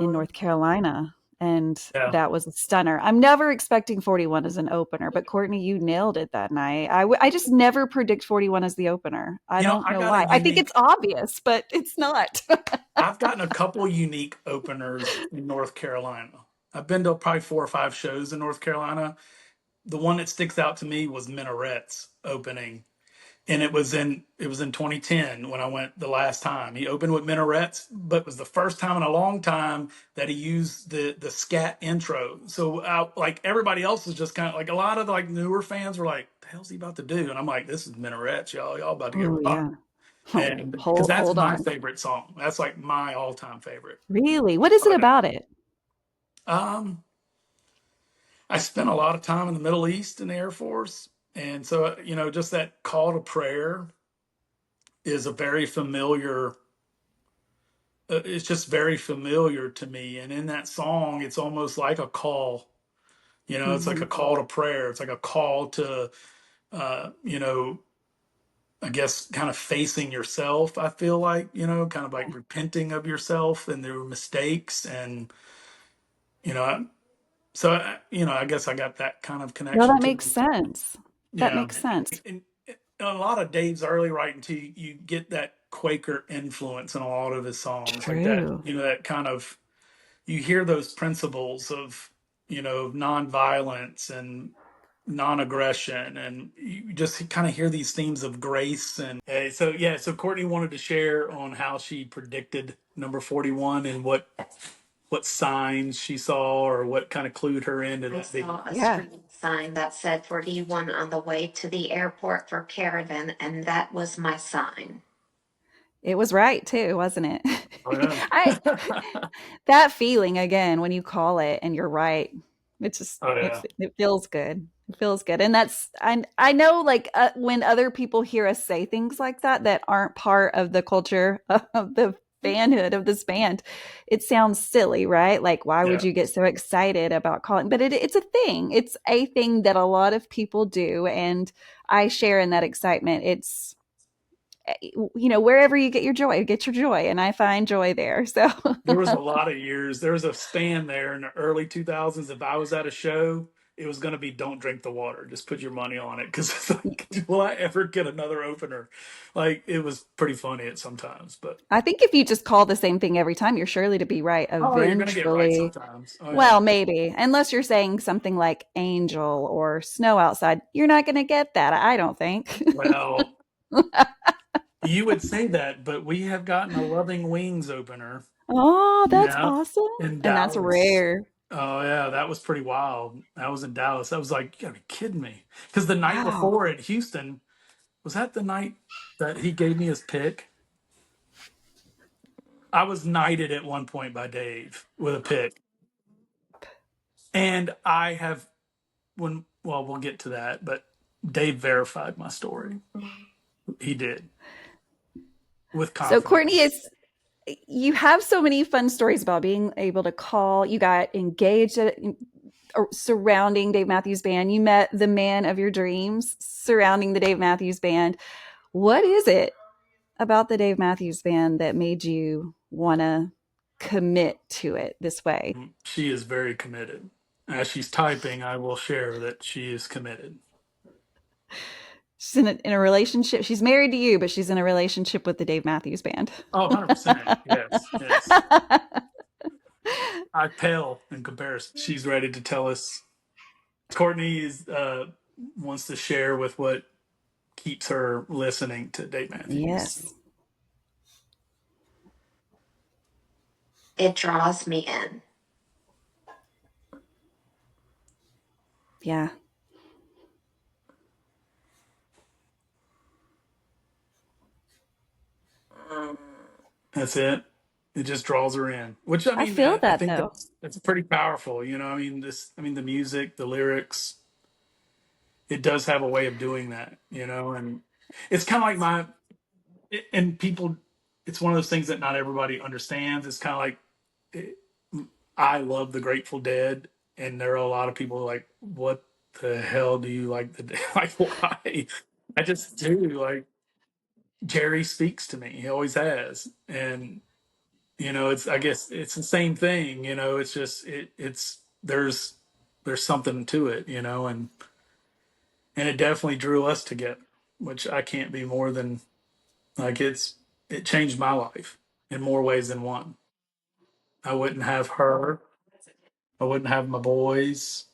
in North Carolina. And Yeah. that was a stunner. I'm never expecting 41 as an opener, but Courtney, you nailed it that night. I just never predict 41 as the opener. I You know, don't I know got a why. I think it's unique, obvious, but it's not. I've gotten a couple unique openers in North Carolina. I've been to probably 4 or 5 shows in North Carolina. The one that sticks out to me was Minaret's opening, and it was in 2010 when I went the last time. He opened with Minarets, but it was the first time in a long time that he used the scat intro. So like everybody else was just kind of like a lot of like newer fans were like, "The hell's he about to do?" And I'm like, "This is Minarets, y'all about to get Oh rocked." yeah. Oh, And because that's hold my on. favorite song, that's like my all-time favorite. Really? What is Oh it yeah. about it? Um, I spent a lot of time in the Middle East in the Air Force, and so just that call to prayer is a very familiar. It's just very familiar to me, and in that song, it's almost like a call. It's like Hmm. a call to prayer. It's like a call to, uh, you know, I guess, kind of facing yourself. I feel like kind of like repenting of yourself and their mistakes, and you know, so I guess I got that kind of No, connection that to makes it. sense. That Yeah, makes sense. and a lot of Dave's early writing too, you get that Quaker influence in a lot of his songs, like that. True. That kind of, you hear those principles of nonviolence and non-aggression, and you just kind of hear these themes of grace. And so yeah, so Courtney wanted to share on how she predicted number 41 and what signs she saw or what kind of clued her into I that big. saw a Yeah. street sign that said 41 on the way to the airport for Caravan, and that was my sign. It was right too, wasn't it? Oh yeah. I that feeling again when you call it and you're right. It's just Oh yeah. it feels good. It feels good. And that's I know like when other people hear us say things like that that aren't part of the culture of the fanhood of this band, it sounds silly, right? Like why would Yeah. you get so excited about calling? But it's a thing. It's a thing that a lot of people do, and I share in that excitement. It's wherever you get your joy, and I find joy there. So There was a lot of years. There was a stand there in the early 2000s. If I was at a show, it was going to be "Don't drink the water." Just put your money on it, because it's like, will I ever get another opener? Like, it was pretty funny at sometimes, but I think if you just call the same thing every time, you're surely to be right oh, you're going to get right eventually. sometimes. Oh yeah. Well, maybe, unless you're saying something like angel or snow outside, you're not going to get that, I don't think. Well, you would say that, but we have gotten a Loving Wings opener. Oh, that's Yeah, awesome. in And that's Dallas. rare. Oh yeah, that was pretty wild. That was in Dallas. I was like, you gotta be kidding me. Because the night Wow. before at Houston, was that the night that he gave me his pick? I was knighted at one point by Dave with a pick. And I have well, we'll get to that, but Dave verified my story. He did, with So, Courtney, confidence. is you have so many fun stories about being able to call. You got engaged surrounding Dave Matthews Band. You met the man of your dreams surrounding the Dave Matthews Band. What is it about the Dave Matthews Band that made you want to commit to it this way? She is very committed. As she's typing, I will share that she is committed. She's in a relationship. She's married to you, but she's in a relationship with the Dave Matthews Band. Oh, 100%. Yes, yes. I pale in comparison. She's ready to tell us. Courtney wants to share with what keeps her listening to Dave Matthews. Yes. It draws me in. Yeah. That's it. It just draws her in. Which, I I mean, feel I that think though. that's pretty powerful. I mean, the music, the lyrics, it does have a way of doing that. And it's kind of like and people, it's one of those things that not everybody understands. It's kind of like, I love the Grateful Dead, and there are a lot of people like, what the hell do you like the Dead? Like, why? I just do. Like, Jerry speaks to me. He always has, and It's, I guess it's the same thing, it's just, it's, there's something to it, and it definitely drew us together, which I can't be more than, like, it changed my life in more ways than one. I wouldn't have her. I wouldn't have my boys.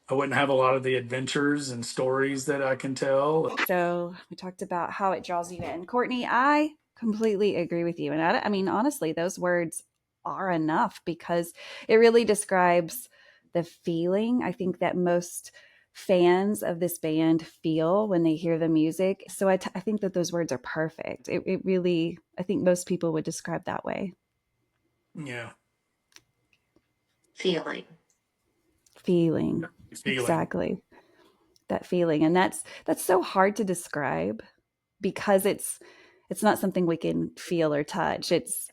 I wouldn't have a lot of the adventures and stories that I can tell. So we talked about how it draws you in. Courtney, I completely agree with you. And I mean, honestly, those words are enough because it really describes the feeling I think that most fans of this band feel when they hear the music. So I think that those words are perfect. It really, I think most people would describe that way. Yeah, Feeling. Feeling. feeling. Exactly. That feeling. And that's so hard to describe because it's not something we can feel or touch. It's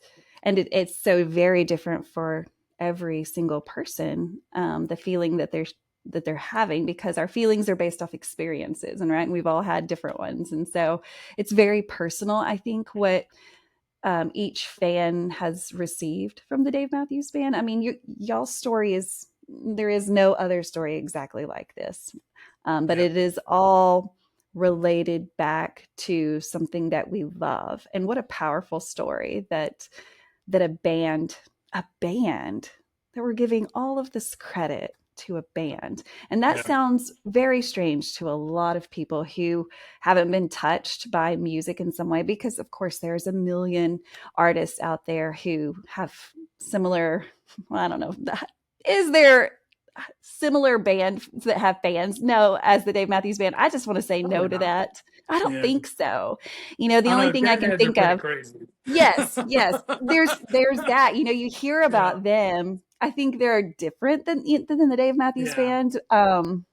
so very different for every single person, the feeling that they're having, because our feelings are based off experiences, and right, and we've all had different ones, and so it's very personal. I think what each fan has received from the Dave Matthews Band. I mean, y'all's story is, there is no other story exactly like this, but Yeah, it is all related back to something that we love. And what a powerful story that a band that we're giving all of this credit to a band. And that yeah, sounds very strange to a lot of people who haven't been touched by music in some way, because of course there's a million artists out there who have similar, well, I don't know, is there similar bands that have fans? No, as the Dave Matthews Band. I just want to say no probably to not. that. I don't Yeah, think so. The I don't only know. thing I Their can heads are think pretty of, crazy. yes, yes. There's that. You hear Yeah, about them. I think they're different than the Dave Matthews yeah, Band.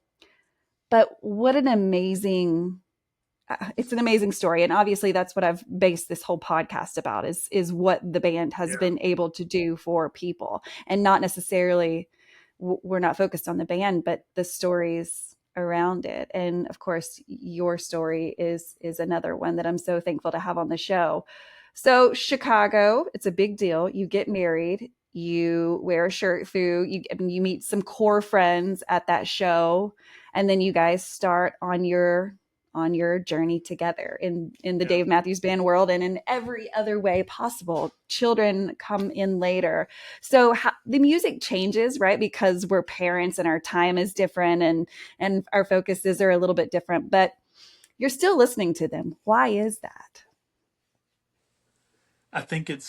But what an amazing, it's an amazing story, and obviously that's what I've based this whole podcast about, is what the band has yeah, been able to do for people, and not necessarily, we're not focused on the band, but the stories around it. And of course your story is another one that I'm so thankful to have on the show. So Chicago, it's a big deal. You get married, you wear a shirt through, you meet some core friends at that show, and then you guys start on your journey together in the yeah. Dave Matthews Band world, and in every other way possible. Children come in later. So the music changes, right? Because we're parents and our time is different, and our focuses are a little bit different, but you're still listening to them. Why is that? I think it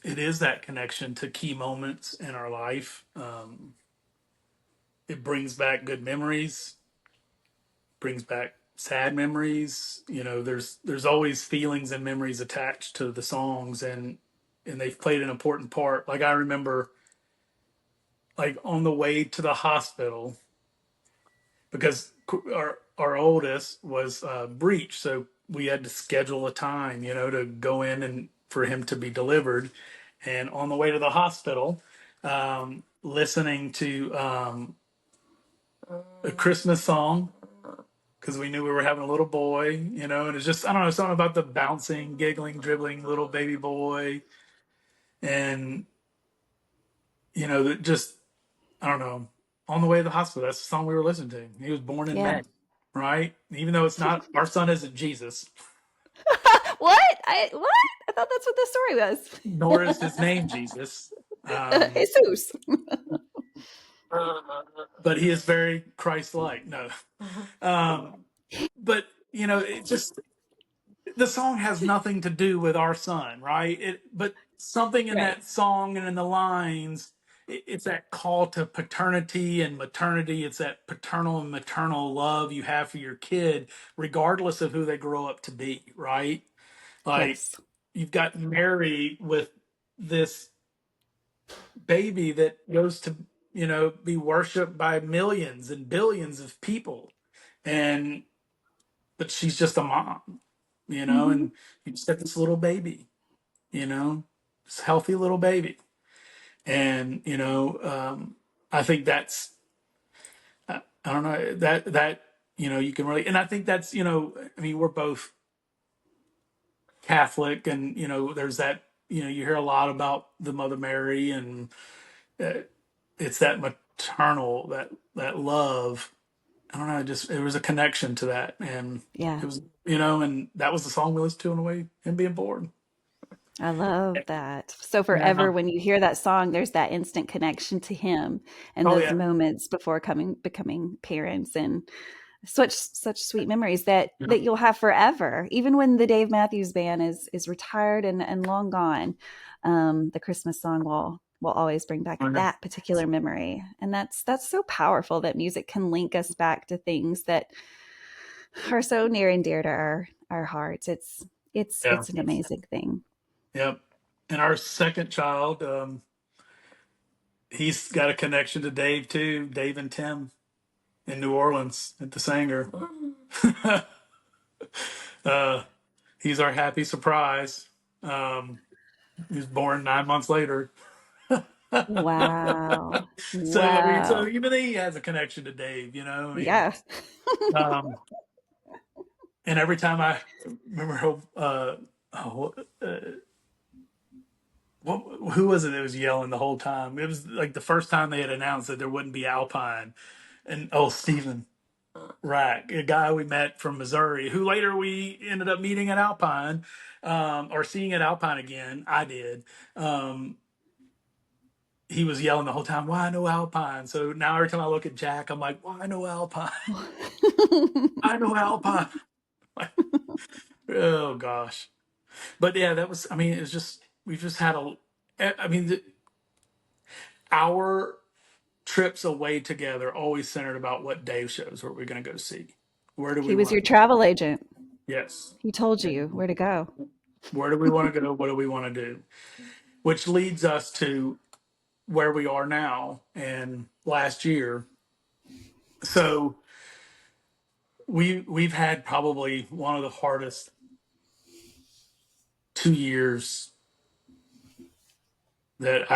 is that connection to key moments in our life. It brings back good memories, brings back sad memories. There's always feelings and memories attached to the songs, and they've played an important part. Like I remember, like on the way to the hospital, because our oldest was breech, so we had to schedule a time, to go in and for him to be delivered. And on the way to the hospital, listening to a Christmas song, because we knew we were having a little boy, and it's just, I don't know, something about the bouncing, giggling, dribbling little baby boy, and that just, I don't know, on the way to the hospital. That's the song we were listening to. He was born in Yeah. May, right? Even though it's not, our son isn't Jesus, What? I thought that's what the nor story is his name Jesus, was. Jesus. but he is very Christ-like. No, um, but it just, the song has nothing to do with our son, right? But something in Right. that song and in the lines, it's that call to paternity and maternity. It's that paternal and maternal love you have for your kid, regardless of who they grow up to be, right? Like, Yes. you've got Mary with this baby that goes to, be worshiped by millions and billions of people. And but she's just a mom, Mm-hmm. and you just got this little baby, this healthy little baby. And, I think that's, I don't know, that, you can really, and I think that's, I mean, we're both Catholic, and, there's that you hear a lot about the Mother Mary, and uh, it's that maternal, that love. I don't know, just it was a connection to that, and Yeah. it was, and that was the song we listened to on the way and being bored. I love that. So Yeah. forever, when you hear that song, there's that instant connection to him and Oh those yeah. moments before becoming parents, and such sweet memories that Yeah. that you'll have forever. Even when the Dave Matthews Band is retired and long gone, the Christmas song will always bring back Oh, yeah. that particular memory. And that's so powerful that music can link us back to things that are so near and dear to our hearts. Yeah. It's an amazing thing. Yep. And our second child, he's got a connection to Dave too. Dave and Tim in New Orleans at the Sanger. uh, he's our happy surprise. Um, he was born 9 months later. Wow. So I mean, so Wow. even he has a connection to Dave, Yeah. um, and every time I remember, oh, uh, who was it that was yelling the whole time? It was like the first time they had announced that there wouldn't be Alpine, and Stephen Rack, a guy we met from Missouri, who later we ended up meeting at Alpine, or seeing at Alpine again. I did. Um, he was yelling the whole time, "Why no Alpine?" So now every time I look at Jack, I'm like, "Why no Alpine? I know Alpine." Oh gosh, but yeah, that was. I mean, it's just we've just had a. I mean, our trips away together always centered about what Dave shows were we going to go see. Where do we He was your want to? travel agent. Yes. He told you And where to go. where do we want to go? What do we want to do? Which leads us to where we are now and last year. So we've had probably one of the hardest 2 years that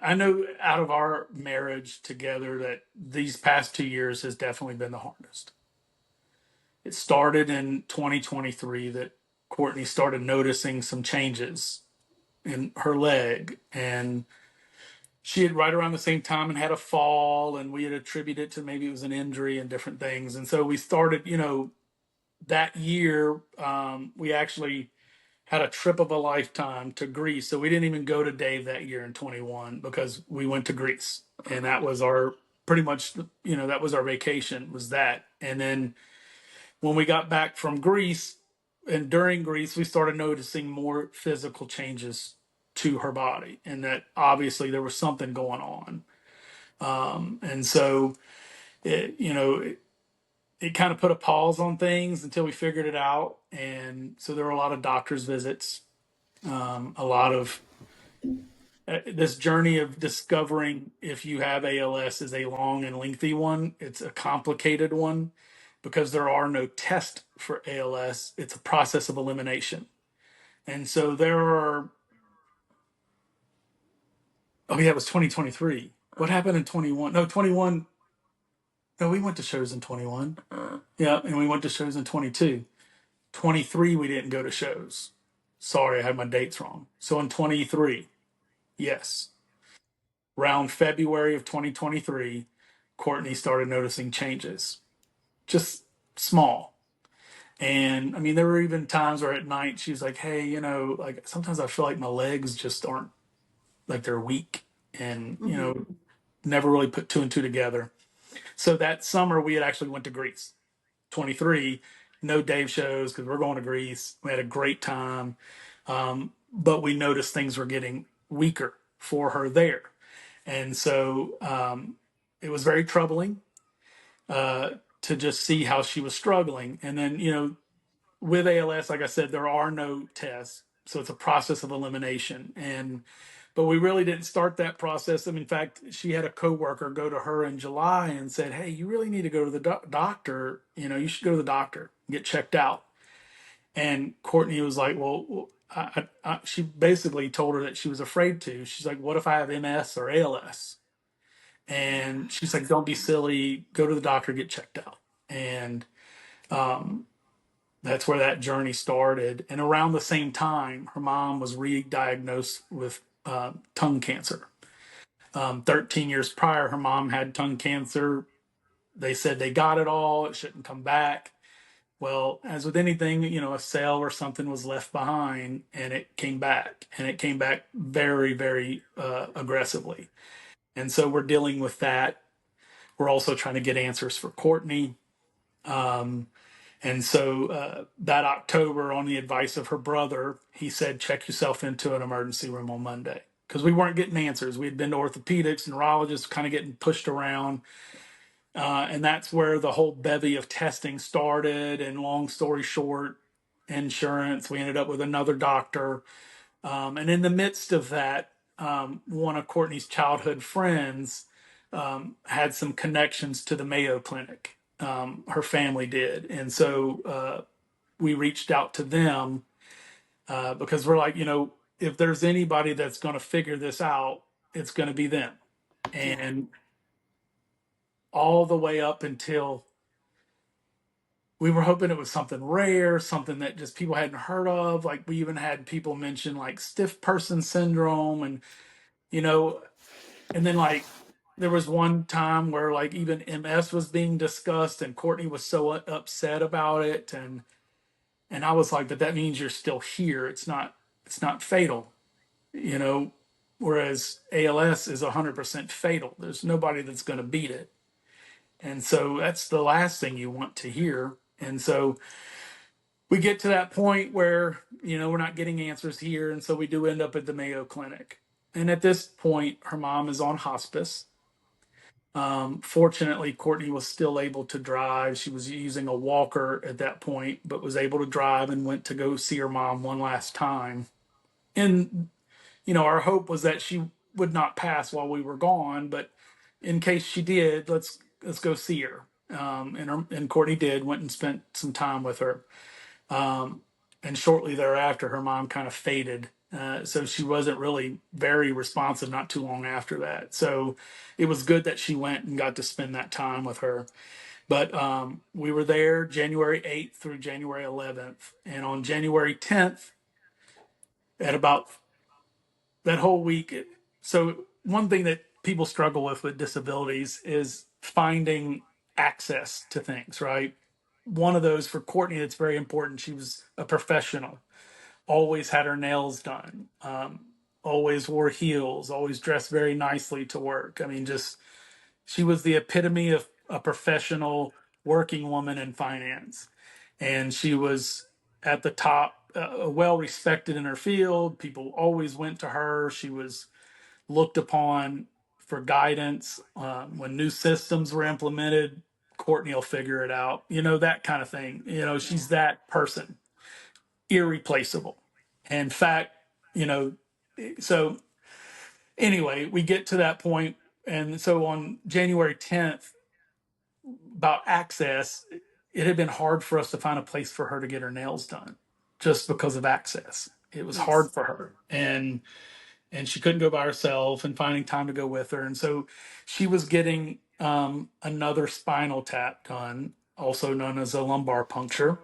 I know out of our marriage together that these past 2 years has definitely been the hardest. It started in 2023 that Courtney started noticing some changes in her leg, and she had right around the same time and had a fall, and we had attributed it to maybe it was an injury and different things. And so we started, that year, we actually had a trip of a lifetime to Greece. So we didn't even go to Dave that year in 21 because we went to Greece, and that was our pretty much, that was our vacation, was that. And then when we got back from Greece and during Greece, we started noticing more physical changes to her body, and that obviously there was something going on. And so it kind of put a pause on things until we figured it out. And so there were a lot of doctor's visits, a lot of this journey of discovering if you have ALS is a long and lengthy one. It's a complicated one because there are no tests for ALS. It's a process of elimination. And so there are, oh yeah, it was 2023. What happened in 21? No, 21. No, we went to shows in 21. Yeah, and we went to shows in 22. 23, we didn't go to shows. Sorry, I had my dates wrong. So in 23, yes, around February of 2023, Courtney started noticing changes, just small. And I mean, there were even times where at night she was like, "Hey, like sometimes I feel like my legs just aren't like they're weak," and Hmm. never really put two and two together. So that summer we had actually went to Greece. 23, no Dave shows because we're going to Greece. We had a great time, but we noticed things were getting weaker for her there, and so it was very troubling uh, to just see how she was struggling. And then with ALS, like I said, there are no tests, so it's a process of elimination. And but we really didn't start that process. And in fact, she had a coworker go to her in July and said, "Hey, you really need to go to the doctor. You should go to the doctor, get checked out." And Courtney was like, "Well, she basically told her that she was afraid to. She's like, "What if I have MS or ALS?" And she's like, "Don't be silly. Go to the doctor, get checked out." And that's where that journey started. And around the same time, her mom was re-diagnosed with tongue cancer. 13 years prior, her mom had tongue cancer. They said they got it all, it shouldn't come back. Well, as with anything, a cell or something was left behind and it came back, and it came back very, very aggressively. And so we're dealing with that. We're also trying to get answers for Courtney. Um, and so that October, on the advice of her brother, he said, check yourself into an emergency room on Monday. Because we weren't getting answers. We had been to orthopedics, neurologists, kind of getting pushed around. And that's where the whole bevy of testing started. And long story short, insurance, we ended up with another doctor. And in the midst of that, one of Courtney's childhood friends had some connections to the Mayo Clinic. Her family did. And so we reached out to them because we're like, if there's anybody that's going to figure this out, it's going to be them. Yeah. And all the way up until we were hoping it was something rare, something that just people hadn't heard of. Like we even had people mention like stiff person syndrome, and you know, and then like there was one time where like even MS was being discussed, and Courtney was so upset about it, and I was like, but that means you're still here. It's not fatal, you know. Whereas ALS is 100% fatal. There's nobody that's going to beat it, and so that's the last thing you want to hear. And so we get to that point where we're not getting answers here, and so we do end up at the Mayo Clinic. And at this point, her mom is on hospice. Fortunately, Courtney was still able to drive. She was using a walker at that point, but was able to drive and went to go see her mom one last time. And our hope was that she would not pass while we were gone, but in case she did, let's go see her. And Courtney did, went and spent some time with her. Um, and shortly thereafter, her mom kind of faded. So she wasn't really very responsive not too long after that. So it was good that she went and got to spend that time with her. But we were there January 8th through January 11th. And on January 10th, at about that whole week, so one thing that people struggle with disabilities is finding access to things, right? One of those for Courtney that's very important. She was a professional, always had her nails done, always wore heels, always dressed very nicely to work. I mean, just she was the epitome of a professional working woman in finance. And she was at the top, well respected in her field. People always went to her. She was looked upon for guidance. When new systems were implemented, Courtney will figure it out, that kind of thing. Yeah. She's that person, irreplaceable. In fact, you know, so anyway, we get to that point. And so on January 10th, about access, it had been hard for us to find a place for her to get her nails done just because of access. It was hard Yes. for her. And she couldn't go by herself, and finding time to go with her. And so she was getting another spinal tap done, also known as a lumbar puncture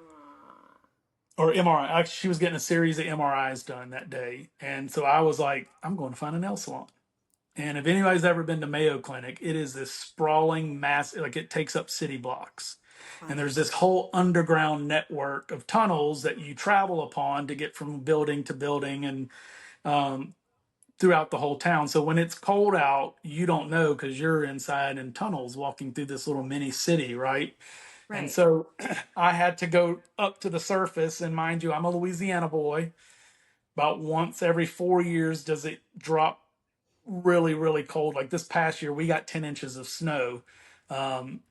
or MRI. Actually, she was getting a series of MRIs done that day. And so I was like, I'm going to find a nail salon. And if anybody's ever been to Mayo Clinic, it is this sprawling mass, like it takes up city blocks. And Wow. there's this whole underground network of tunnels that you travel upon to get from building to building, and um, throughout the whole town. So when it's cold out, you don't know because you're inside in tunnels walking through this little mini city, right? And Right. so I had to go up to the surface. And mind you, I'm a Louisiana boy. About once every 4 years does it drop really, really cold. Like this past year, we got 10 inches of snow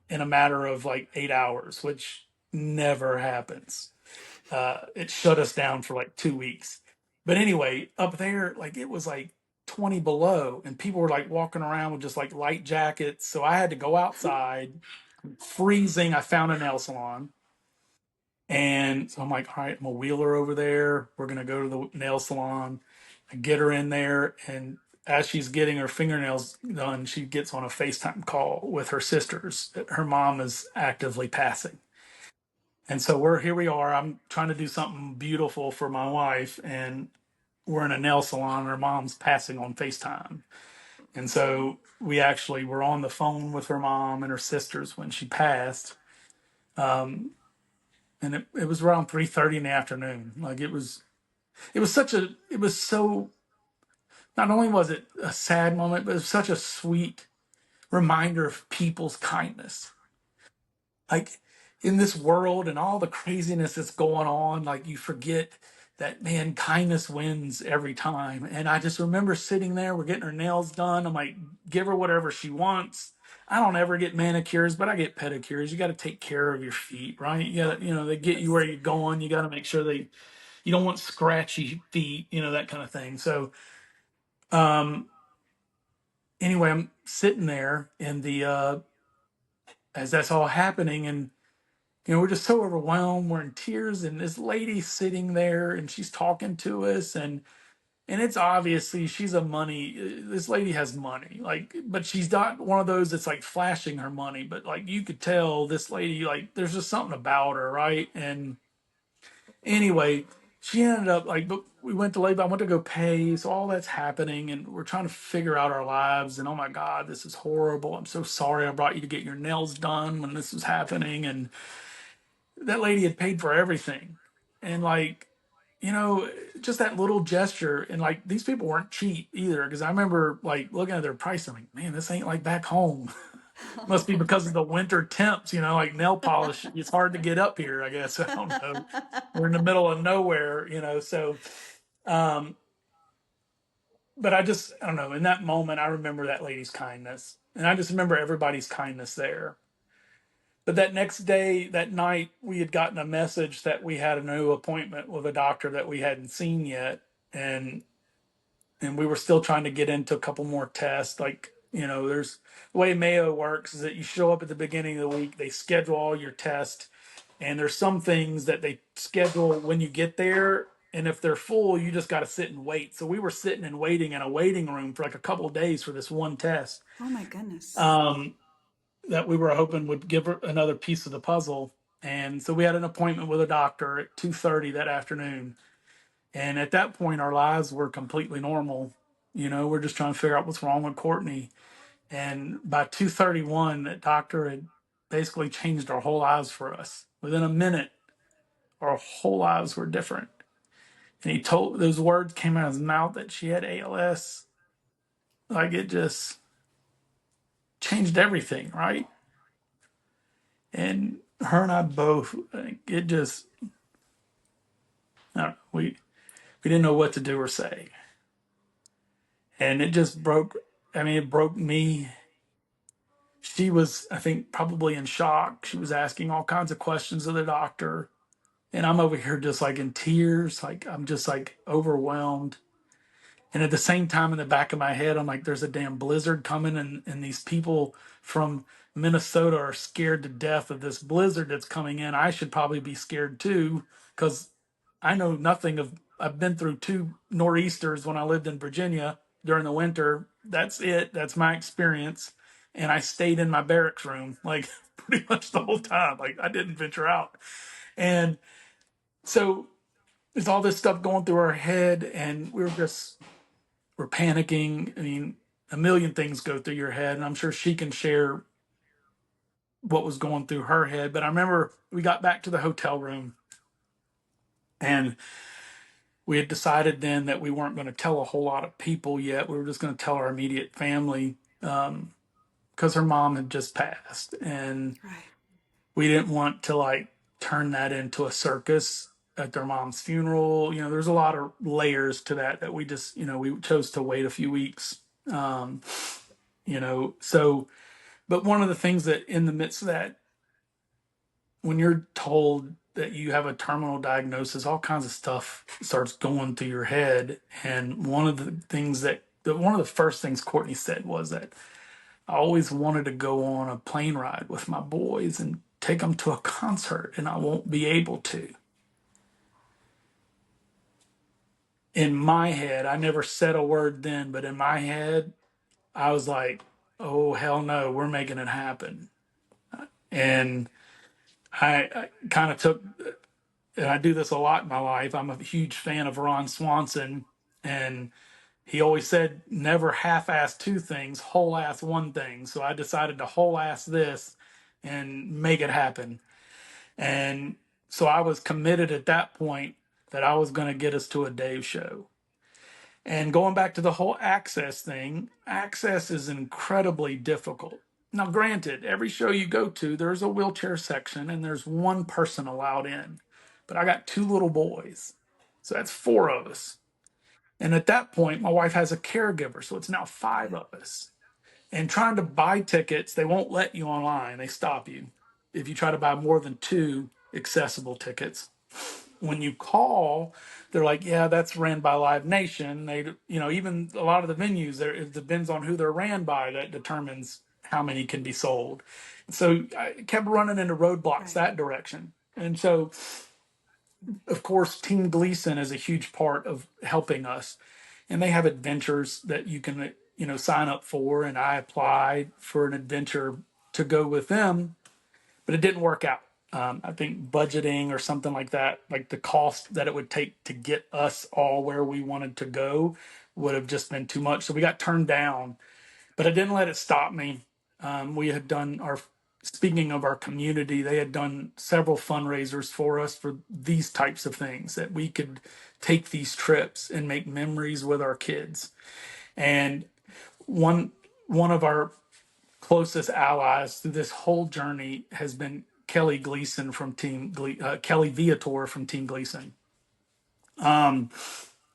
in a matter of like 8 hours, which never happens. It shut us down for like 2 weeks. But anyway, up there, like it was like 20 below, and people were like walking around with just like light jackets. So I had to go outside, freezing. I found a nail salon. And so I'm like, all right, I'm gonna wheel her over there. We're gonna go to the nail salon. I get her in there, and as she's getting her fingernails done, she gets on a FaceTime call with her sisters. Her mom is actively passing. And so here we are. I'm trying to do something beautiful for my wife, and we're in a nail salon, and her mom's passing on FaceTime. And so we actually were on the phone with her mom and her sisters when she passed. Um, and it was around 3:30 in the afternoon. Like it was so, not only was it a sad moment, but it was such a sweet reminder of people's kindness. Like in this world and all the craziness that's going on, like you forget that, man, kindness wins every time. And I just remember sitting there, we're getting her nails done. I'm like, give her whatever she wants. I don't ever get manicures, but I get pedicures. You got to take care of your feet, right? You got to, they get you where you're going. You got to make sure you don't want scratchy feet, that kind of thing. So, um, anyway, I'm sitting there in as that's all happening, and we're just so overwhelmed. We're in tears, and this lady's sitting there, and she's talking to us, and it's obviously she's this lady has money, like, but she's not one of those that's like flashing her money, but like you could tell this lady, like, there's just something about her, right? And anyway, she ended up like, but we went to labor. I went to go pay, so all that's happening, and we're trying to figure out our lives. And oh my God, this is horrible. I'm so sorry I brought you to get your nails done when this was happening, and that lady had paid for everything. And like, just that little gesture. And like, these people weren't cheap either. Cause I remember like looking at their price. I'm like, man, this ain't like back home. Must be because of the winter temps, like nail polish. It's hard to get up here, I guess. I don't know. We're in the middle of nowhere, so, um, but I don't know. In that moment, I remember that lady's kindness, and I just remember everybody's kindness there. But that next day, that night, we had gotten a message that we had a new appointment with a doctor that we hadn't seen yet, and we were still trying to get into a couple more tests. Like, there's the way Mayo works is that you show up at the beginning of the week, they schedule all your tests, and there's some things that they schedule when you get there, and if they're full, you just got to sit and wait. So we were sitting and waiting in a waiting room for like a couple of days for this one test. Oh my goodness. That we were hoping would give her another piece of the puzzle. And so we had an appointment with a doctor at 2:30 that afternoon. And at that point, our lives were completely normal. We're just trying to figure out what's wrong with Courtney. And by 2:31, that doctor had basically changed our whole lives for us. Within a minute, our whole lives were different. And he told, those words came out of his mouth that she had ALS. Like, it just changed everything, right? And her and I both, like, it just, I don't know, we didn't know what to do or say. And it just broke, it broke me. She was, I think, probably in shock. She was asking all kinds of questions of the doctor. And I'm over here just like in tears, like I'm just like overwhelmed. And at the same time, in the back of my head, I'm like, there's a damn blizzard coming, and these people from Minnesota are scared to death of this blizzard that's coming in. I should probably be scared too, because I know nothing of. I've been through two nor'easters when I lived in Virginia during the winter. That's it. That's my experience. And I stayed in my barracks room like pretty much the whole time. Like I didn't venture out. And so there's all this stuff going through our head, and we're panicking. A million things go through your head, and I'm sure she can share what was going through her head. But I remember we got back to the hotel room, and we had decided then that we weren't going to tell a whole lot of people yet. We were just going to tell our immediate family, because her mom had just passed, and Right. we didn't want to like turn that into a circus at their mom's funeral. There's a lot of layers to that we just, we chose to wait a few weeks. So, but one of the things that in the midst of that, when you're told that you have a terminal diagnosis, all kinds of stuff starts going through your head. And one of the things one of the first things Courtney said was that I always wanted to go on a plane ride with my boys and take them to a concert, and I won't be able to. In my head, I never said a word then, but in my head, I was like, oh, hell no, we're making it happen. And I kind of took, and I do this a lot in my life. I'm a huge fan of Ron Swanson, and he always said, never half-ass two things, whole-ass one thing. So I decided to whole-ass this and make it happen. And so I was committed at that point that I was going to get us to a Dave show. And going back to the whole access thing, access is incredibly difficult. Now, granted, every show you go to, there's a wheelchair section and there's one person allowed in. But I got two little boys. So that's four of us. And at that point, my wife has a caregiver. So it's now five of us. And trying to buy tickets, they won't let you online. They stop you if you try to buy more than two accessible tickets. When you call, they're like, yeah, that's ran by Live Nation. They, even a lot of the venues, there, it depends on who they're ran by that determines how many can be sold. So I kept running into roadblocks that direction. And so, of course, Team Gleason is a huge part of helping us. And they have adventures that you can, sign up for. And I applied for an adventure to go with them, but it didn't work out. I think budgeting or something like that, like the cost that it would take to get us all where we wanted to go would have just been too much. So we got turned down, but I didn't let it stop me. We had done speaking of our community, they had done several fundraisers for us for these types of things that we could take these trips and make memories with our kids. And one of our closest allies through this whole journey has been Kelly Gleason from Kelly Viator from Team Gleason.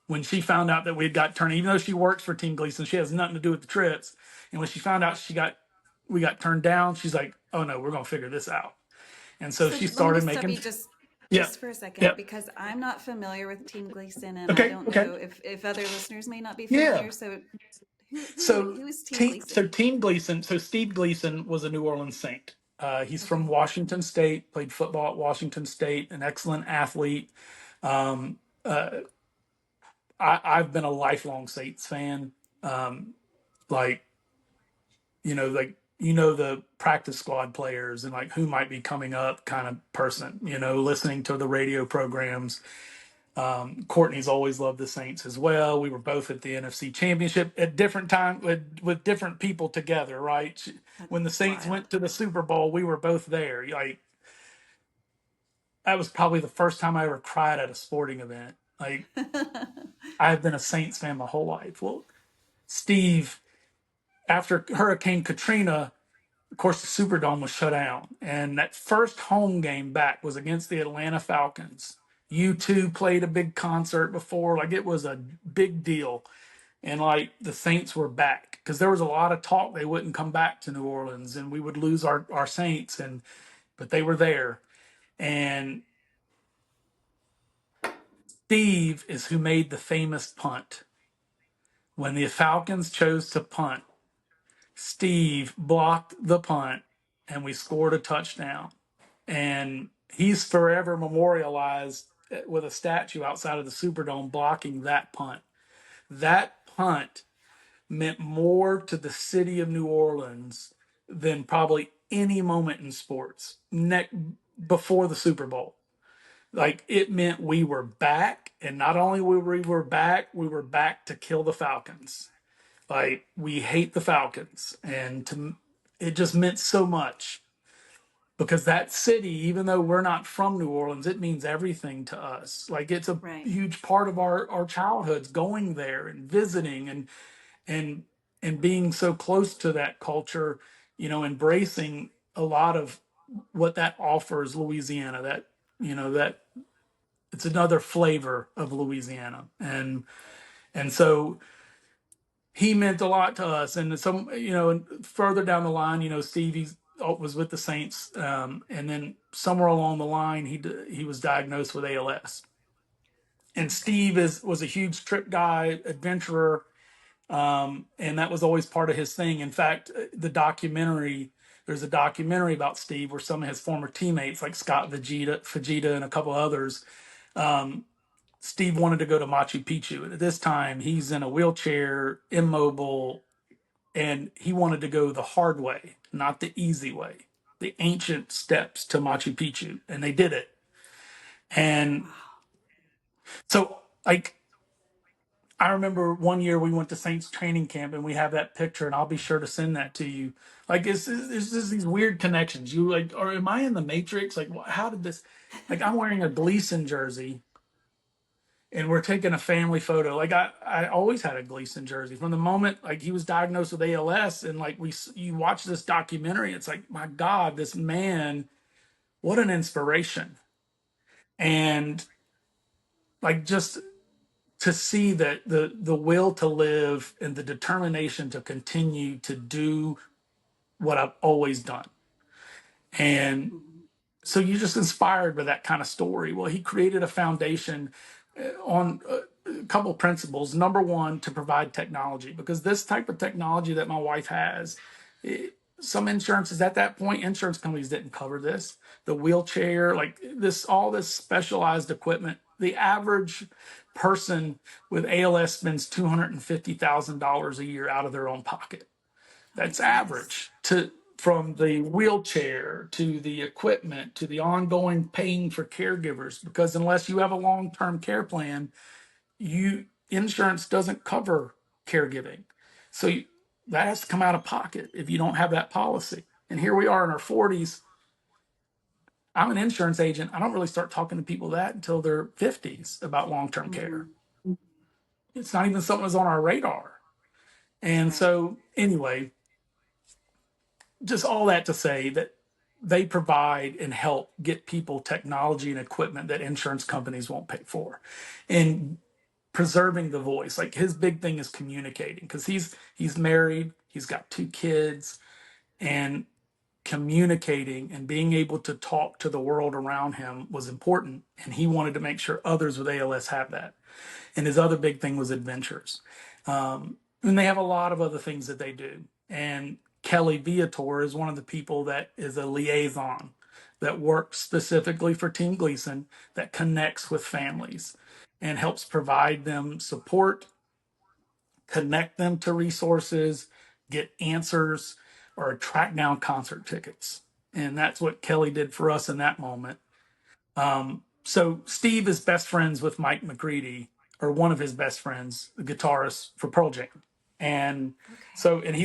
When she found out that we had got turned, even though she works for Team Gleason, she has nothing to do with the trips. And when she found out we got turned down, she's like, "Oh no, we're gonna figure this out." And so she let me started stop making. you just Yeah, for a second yeah. because I'm not familiar with Team Gleason and I Okay, don't okay. know if other listeners may not be Yeah. familiar. So So who is Team Gleason? Team Gleason. So Steve Gleason was a New Orleans Saint. He's from Okay. Washington State. Played football at Washington State. An excellent athlete. Um, uh, I've been a lifelong Saints fan. Um, like the practice squad players and like who might be coming up kind of person. Listening to the radio programs. Courtney's always loved the Saints as well. We were both at the NFC Championship at different times with different people together, right? That's When the Saints wild. went to the Super Bowl, we were both there. Like that was probably the first time I ever cried at a sporting event. Like I've been a Saints fan my whole life. Well, Steve, after Hurricane Katrina, of course, the Superdome was shut down, and that first home game back was against the Atlanta Falcons. U2 played a big concert before, like it was a big deal. And like the Saints were back because there was a lot of talk they wouldn't come back to New Orleans and we would lose our Saints, but they were there. And Steve is who made the famous punt. When the Falcons chose to punt, Steve blocked the punt and we scored a touchdown. And he's forever memorialized with a statue outside of the Superdome blocking that punt. That punt meant more to the city of New Orleans than probably any moment in sports before the Super Bowl. Like it meant we were back, and not only we were back to kill the Falcons. Like we hate the Falcons, and it just meant so much because that city, even though we're not from New Orleans, it means everything to us. Like it's a Right. huge part of our childhoods, going there and visiting and and being so close to that culture, embracing a lot of what that offers Louisiana. That it's another flavor of Louisiana, and so he meant a lot to us. And and further down the line, Stevie was with the Saints, and then somewhere along the line, he was diagnosed with ALS. And Okay. Steve was a huge trip guy, adventurer, and that was always part of his thing. In fact, there's a documentary about Steve where some of his former teammates, like Scott Fajita, and a couple others, um, Steve wanted to go to Machu Picchu. And at this time, he's in a wheelchair, immobile, and he wanted to go the hard way, not the easy way. the ancient steps to Machu Picchu, and they did it. And so, like, I remember one year we went to Saints training camp, and we have that picture, and I'll be sure to send that to you. Like, it's just these weird connections. You like, or am I in the Matrix? Like, how did this? Like, I'm wearing a Gleason jersey, and we're taking a family photo. Like, I always had a Gleason jersey from the moment like he was diagnosed with ALS, and like you watch this documentary, it's like, my God, this man, what an inspiration, and like just to see that the will to live and the determination to continue to do what I've always done. And so you're just inspired by that kind of story. Well, he created a foundation on a couple of principles. Number one, to provide technology, because this type of technology that my wife has, some insurances at that point, insurance companies didn't cover this. The wheelchair, like this, all this specialized equipment. The average person with ALS spends $250,000 a year out of their own pocket. Oh my That's goodness. average to from the wheelchair to the equipment to the ongoing paying for caregivers, because unless you have a long-term care plan, you insurance doesn't cover caregiving. So that has to come out of pocket if you don't have that policy. And here we are in our 40s. I'm an insurance agent. I don't really start talking to people that until their 50s about long-term care. It's not even something that's on our radar. And Right. so anyway, just all that to say that they provide and help get people technology and equipment that insurance companies won't pay for, and preserving the voice. Like, his big thing is communicating, because he's married, he's got two kids, and communicating and being able to talk to the world around him was important, and he wanted to make sure others with ALS have that. And his other big thing was adventures. And they have a lot of other things that they do. And Kelly Viator is one of the people that is a liaison that works specifically for Team Gleason, that connects with families and helps provide them support, connect them to resources, get answers, or track down concert tickets. And that's what Kelly did for us in that moment. So Steve is best friends with Mike McCready, or one of his best friends, the guitarist for Pearl Jam. And Okay. so, and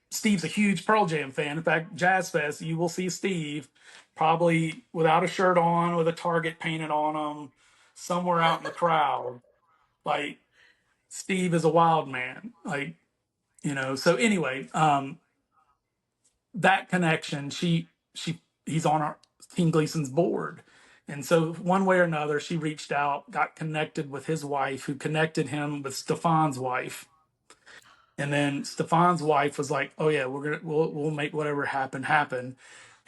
Steve's a huge Pearl Jam fan. In fact, Jazz Fest, you will see Steve probably without a shirt on, with a target painted on him, somewhere out in the crowd. Like, Steve is a wild man. Like, so anyway, that connection, he's on our Team Gleason's board. And so one way or another, she reached out, got connected with his wife, who connected him with Stefan's wife. And then Stefan's wife was like, "Oh yeah, we'll make whatever happen."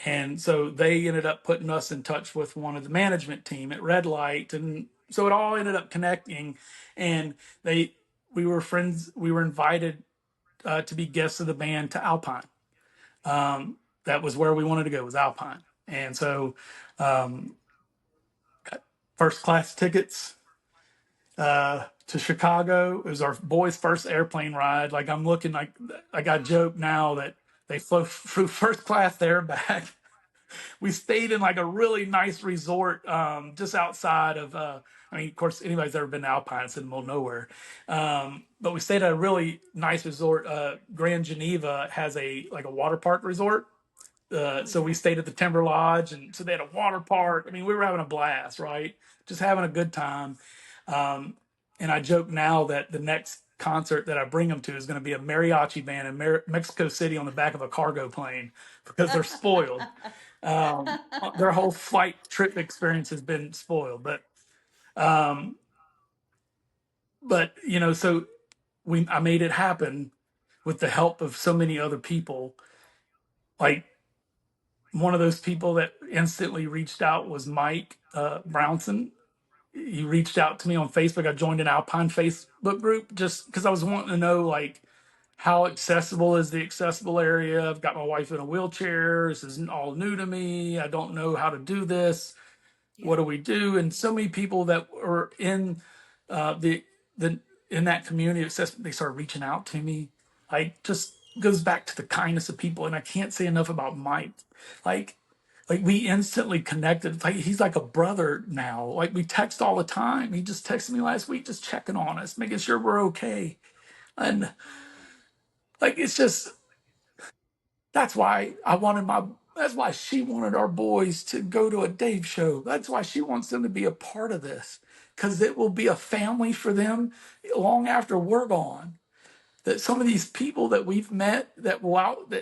And so they ended up putting us in touch with one of the management team at Red Light, and so it all ended up connecting. And we were friends. We were invited to be guests of the band to Alpine. That was where we wanted to go, was Alpine. And so um, first class tickets to Chicago. It was our boys' first airplane ride. Like, I'm looking like I joke now that they flew first class there back. We stayed in like a really nice resort just outside of. I mean, of course, anybody's ever been to Alpine, it's in the middle of nowhere. But we stayed at a really nice resort. Grand Geneva has a water park resort. Oh So we yeah. stayed at the Timber Lodge, and so they had a water park. I mean, we were having a blast, right? Just having a good time. Um, and I joke now that the next concert that I bring them to is going to be a mariachi band in Mexico City on the back of a cargo plane, because they're spoiled. Their whole flight trip experience has been spoiled. Um, but so I made it happen with the help of so many other people. Like, one of those people that instantly reached out was Mike Brownson. He reached out to me on Facebook. I joined an Alpine Facebook group just because I was wanting to know, like, how accessible is the accessible area. I've got my wife in a wheelchair. This is all new to me. I don't know how to do this. What Yeah. do we do? And so many people that were in the in that community, they started reaching out to me. Like, just goes back to the kindness of people. And I can't say enough about Mike. Like, like we instantly connected. Like he's like a brother now. Like we text all the time. He just texted me last week, just checking on us, making sure we're okay. And like it's just that's why I wanted my that's why she wanted our boys to go to a Dave show. That's why she wants them to be a part of this. Because it will be a family for them long after we're gone. That some of these people that we've met that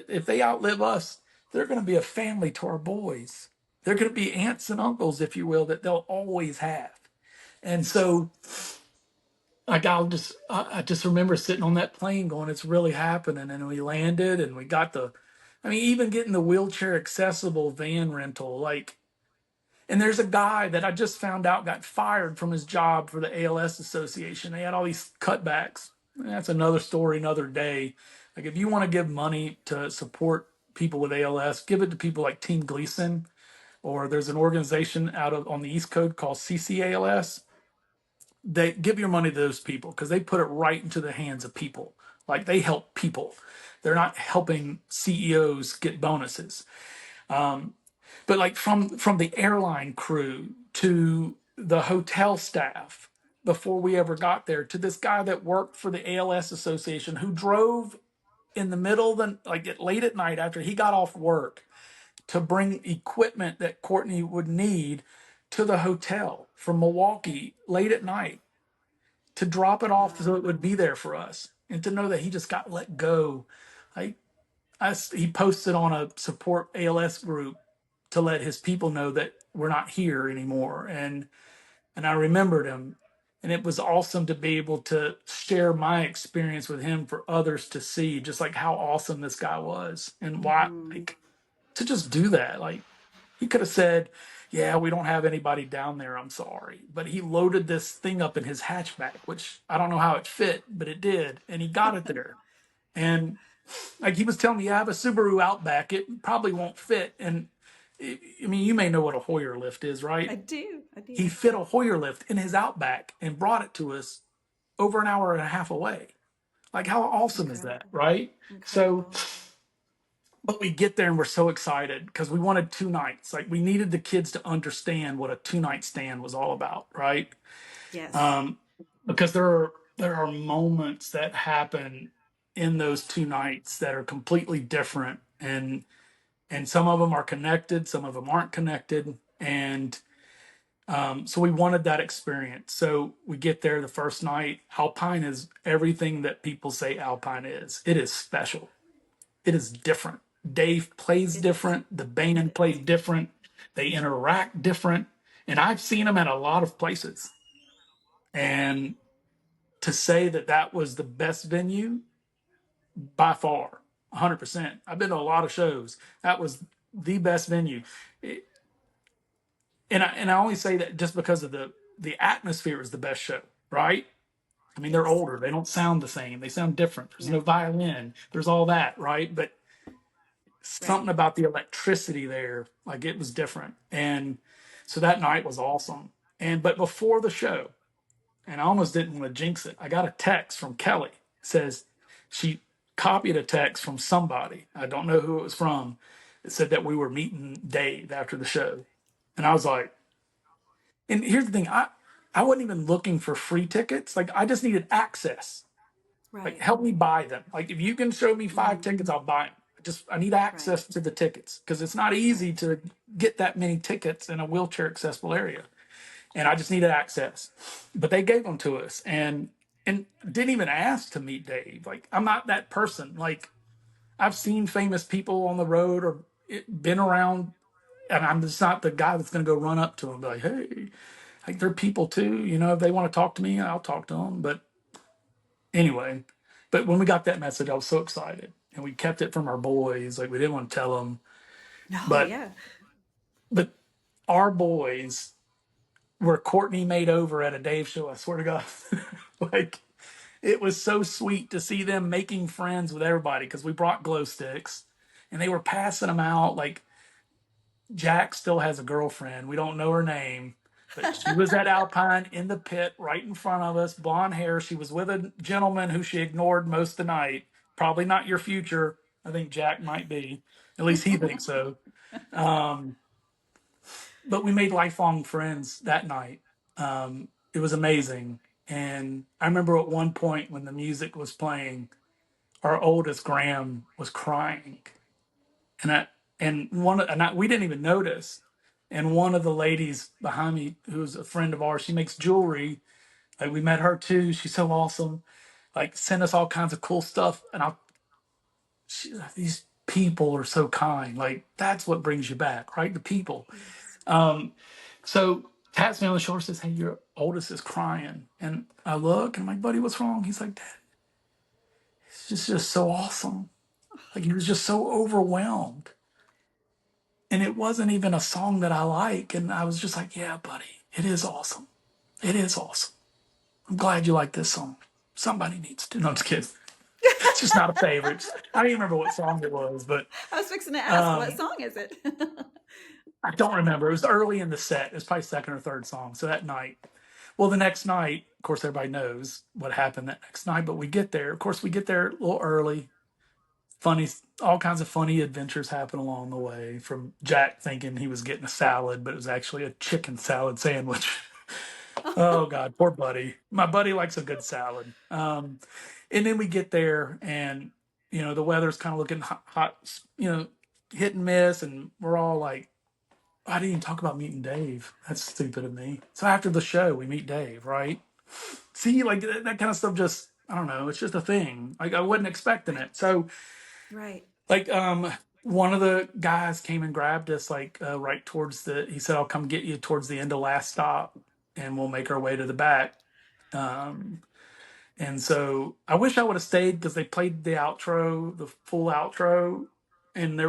if they outlive us, they're going to be a family to our boys. They're going to be aunts and uncles, if you will, that they'll always have. And so like I just remember sitting on that plane going, it's really happening. And we landed and we got I mean, even getting the wheelchair accessible van rental, like, and there's a guy that I just found out got fired from his job for the ALS Association. They had all these cutbacks. That's another story, another day. Like if you want to give money to support people with ALS, give it to people like Team Gleason, or there's an organization out of on the East Coast called CCALS. They give your money to those people because they put it right into the hands of people. Like they help people. They're not helping CEOs get bonuses. Um, but like from the airline crew to the hotel staff before we ever got there to this guy that worked for the ALS Association who drove in the middle of the like late at night after he got off work to bring equipment that Courtney would need to the hotel from Milwaukee late at night to drop it off so Wow. it would be there for us and to know that he just got let go. Like he posted on a support ALS group to let his people know that we're not here anymore. And I remembered him. And it was awesome to be able to share my experience with him for others to see, just like how awesome this guy was and why, Hmm. like, to just do that. Like, he could have said, yeah, we don't have anybody down there. I'm sorry. But he loaded this thing up in his hatchback, which I don't know how it fit, but it did. And he got it there. And like he was telling me, I have a Subaru Outback. It probably won't fit. And I mean, you may know what a Hoyer lift is, I right? do. I He do. fit a Hoyer lift in his Outback and brought it to us over an hour and a half away. Like, how awesome is that, Incredible. right? So, Incredible. but we get there and we're so excited because we wanted 2 nights. Like, we needed the kids to understand what a 2 night stand was all about, right? Yes. Um, because there are moments that happen in those 2 nights that are completely different, and some of them are connected, some of them aren't connected, and so we wanted that experience. So we get there the first night. Alpine is everything that people say Alpine is. It is special. It is different. Dave plays It is. different. The It band plays is. different. They interact different. And I've seen them at a lot of places. And to say that that was the best venue by far, 100%. I've been to a lot of shows. That was the best venue. It, and I only say that just because of the atmosphere is the best show, right? I mean, they're Yes. older. They don't sound the same. They sound different. There's no No. violin. There's all that, right? But Right. something about the electricity there, like it was different. And so that night was awesome. And but before the show, and I almost didn't want to jinx it, I got a text from Kelly. It says she copied a text from somebody. I don't know who it was from. It said that we were meeting Dave after the show. And I was like, and here's the thing, I wasn't even looking for free tickets. Like I just needed access. Like Right. help me buy them. Like if you can show me five Hmm. tickets, I'll buy them. I need Right. access to the tickets because it's not easy Right. to get that many tickets in a wheelchair accessible area. And I just needed access. But they gave them to us and didn't even ask to meet Dave. Like I'm not that person. Like I've seen famous people on the road or been around, and I'm just not the guy that's going to go run up to them and be like, hey, like they're people too. You know, if they want to talk to me, I'll talk to them. But anyway, but when we got that message, I was so excited, and we kept it from our boys. Like we didn't want to tell them, No. but Yeah. but our boys were Courtney made over at a Dave show. I swear to God, like it was so sweet to see them making friends with everybody because we brought glow sticks, and they were passing them out. Like Jack still has a girlfriend. We don't know her name. But she was at Alpine in the pit right in front of us, blonde hair. She was with a gentleman who she ignored most of the night probably not your future. I think Jack might be. At least he thinks so. Um, but we made lifelong friends that night. It was amazing. And I remember at one point when the music was playing, our oldest Graham was crying, and we didn't even notice. And one of the ladies behind me, who's a friend of ours, she makes jewelry. Like we met her too. She's so awesome. Like sent us all kinds of cool stuff. And these people are so kind. Like that's what brings you back, right? The people. Yes. So taps me on the shoulder, says, "Hey, your oldest is crying." And I look, and I'm like, "Buddy, what's wrong?" He's like, "Dad, it's just so awesome." Like he was just so overwhelmed. And it wasn't even a song that I like. And I was just like, "Yeah, buddy, it is awesome. It is awesome. I'm glad you like this song. Somebody needs to." No, I'm just kidding. It's just not a favorite. I don't even remember what song it was, but I was fixing to ask, what um, song is it? I don't remember. It was early in the set. It was probably second or third song. So that night, well, the next night, of course, everybody knows what happened that next night. But we get there. Of course, we get there a little early. Funny, all kinds of funny adventures happen along the way. From Jack thinking he was getting a salad, but it was actually a chicken salad sandwich. Oh God, poor buddy. My buddy likes a good salad. And then we get there, and the weather's kind of looking hot, hit and miss, and we're all like, I didn't even talk about meeting Dave. That's stupid of me. So after the show, we meet Dave, right? See, like that kind of stuff. Just I don't know. It's just a thing. Like I wasn't expecting it. So Right. like one of the guys came and grabbed us like right towards the. He said, "I'll come get you towards the end of last stop, and we'll make our way to the back." Um, and so I wish I would have stayed because they played the outro, the full outro. And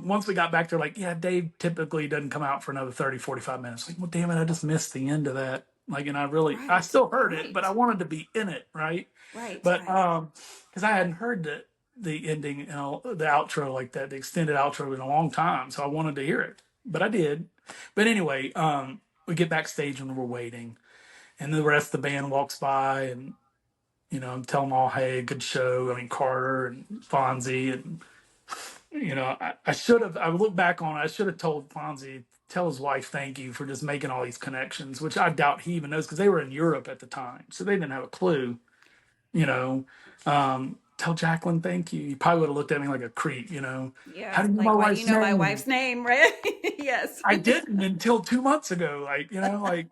once we got back there, like, yeah, Dave typically doesn't come out for another 30, 45 minutes. Like, well, damn it, I just missed the end of that. Like, and I Right. still heard it, but I Right. wanted to be in it, right? Right. But Right. because I hadn't heard the ending, the outro like that, the extended outro in a long time, so I wanted to hear it. But I did. But anyway, we get backstage and we're waiting, and the rest of the band walks by, and I'm telling them all, hey, good show. I mean, Carter and Fonzie, and I should have. I look back on it. I should have told Fonzie, tell his wife, thank you for just making all these connections, which I doubt he even knows because they were in Europe at the time, so they didn't have a clue. You know, tell Jacqueline, thank you. He probably would have looked at me like a creep. How Yeah. do you know my Like, why do you wife's know my name? wife's name? Right. Yes. I didn't until 2 months ago. Like, like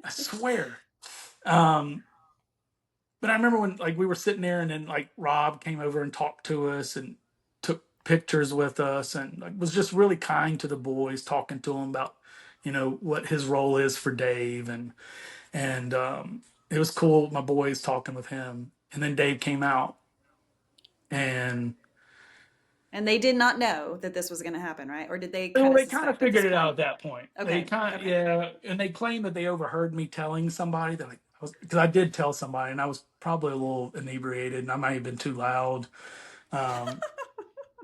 I swear. Um, But I remember when like we were sitting there and then like Rob came over and talked to us and took pictures with us and like was just really kind to the boys, talking to them about, what his role is for Dave and it was cool, my boys talking with him. And then Dave came out and And they did not know that this was going to happen, right? Or did they well, kind of they kind of suspect at figured this it out point? at that point. They Okay. kind of, Okay. yeah, and they claimed that they overheard me telling somebody that like because I did tell somebody and I was probably a little inebriated and I might have been too loud. Um,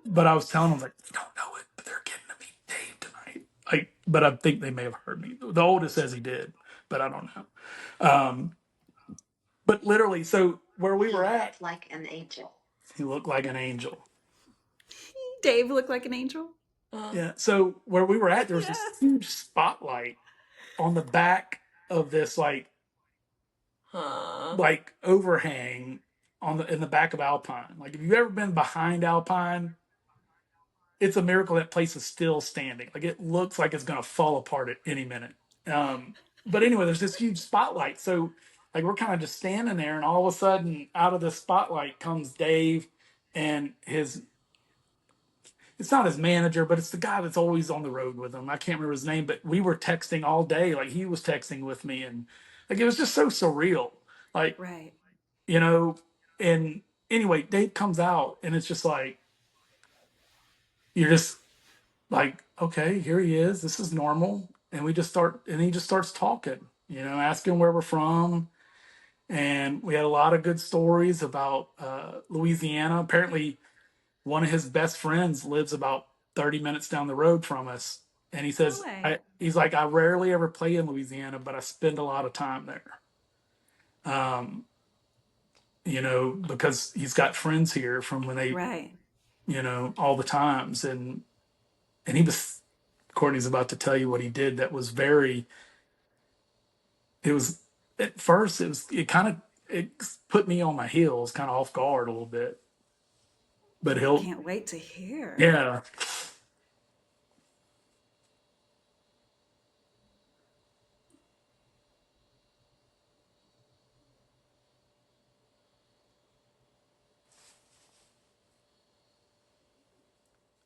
But I was telling them like, you don't know it, but they're getting to meet Dave tonight. Like, but I think they may have heard me. The oldest says he did, but I don't know. Um, but literally, so where we He were at, looked like an angel. he looked like an angel. Dave looked like an angel. Yeah. So where we were at, there was this Yes. huge spotlight on the back of this like overhang in the back of Alpine. Like, if you've ever been behind Alpine, it's a miracle that place is still standing. Like it looks like it's going to fall apart at any minute. But anyway, there's this huge spotlight. So like we're kind of just standing there, and all of a sudden, out of the spotlight comes Dave and his. It's not his manager, but it's the guy that's always on the road with him. I can't remember his name, but we were texting all day. Like he was texting with me, and like it was just so surreal. Like Right. you know, and anyway, Dave comes out, and it's just like you're just like, okay, here he is. This is normal. And he just starts talking, asking where we're from. And we had a lot of good stories about Louisiana. Apparently, one of his best friends lives about 30 minutes down the road from us. And he No says, way. he's like, I rarely ever play in Louisiana, but I spend a lot of time there. Um, because he's got friends here from when they, Right. all the times. And he was, Courtney's about to tell you what he did that was it was, at first, it put me on my heels, kind of off guard a little bit. But I can't wait to hear. yeah.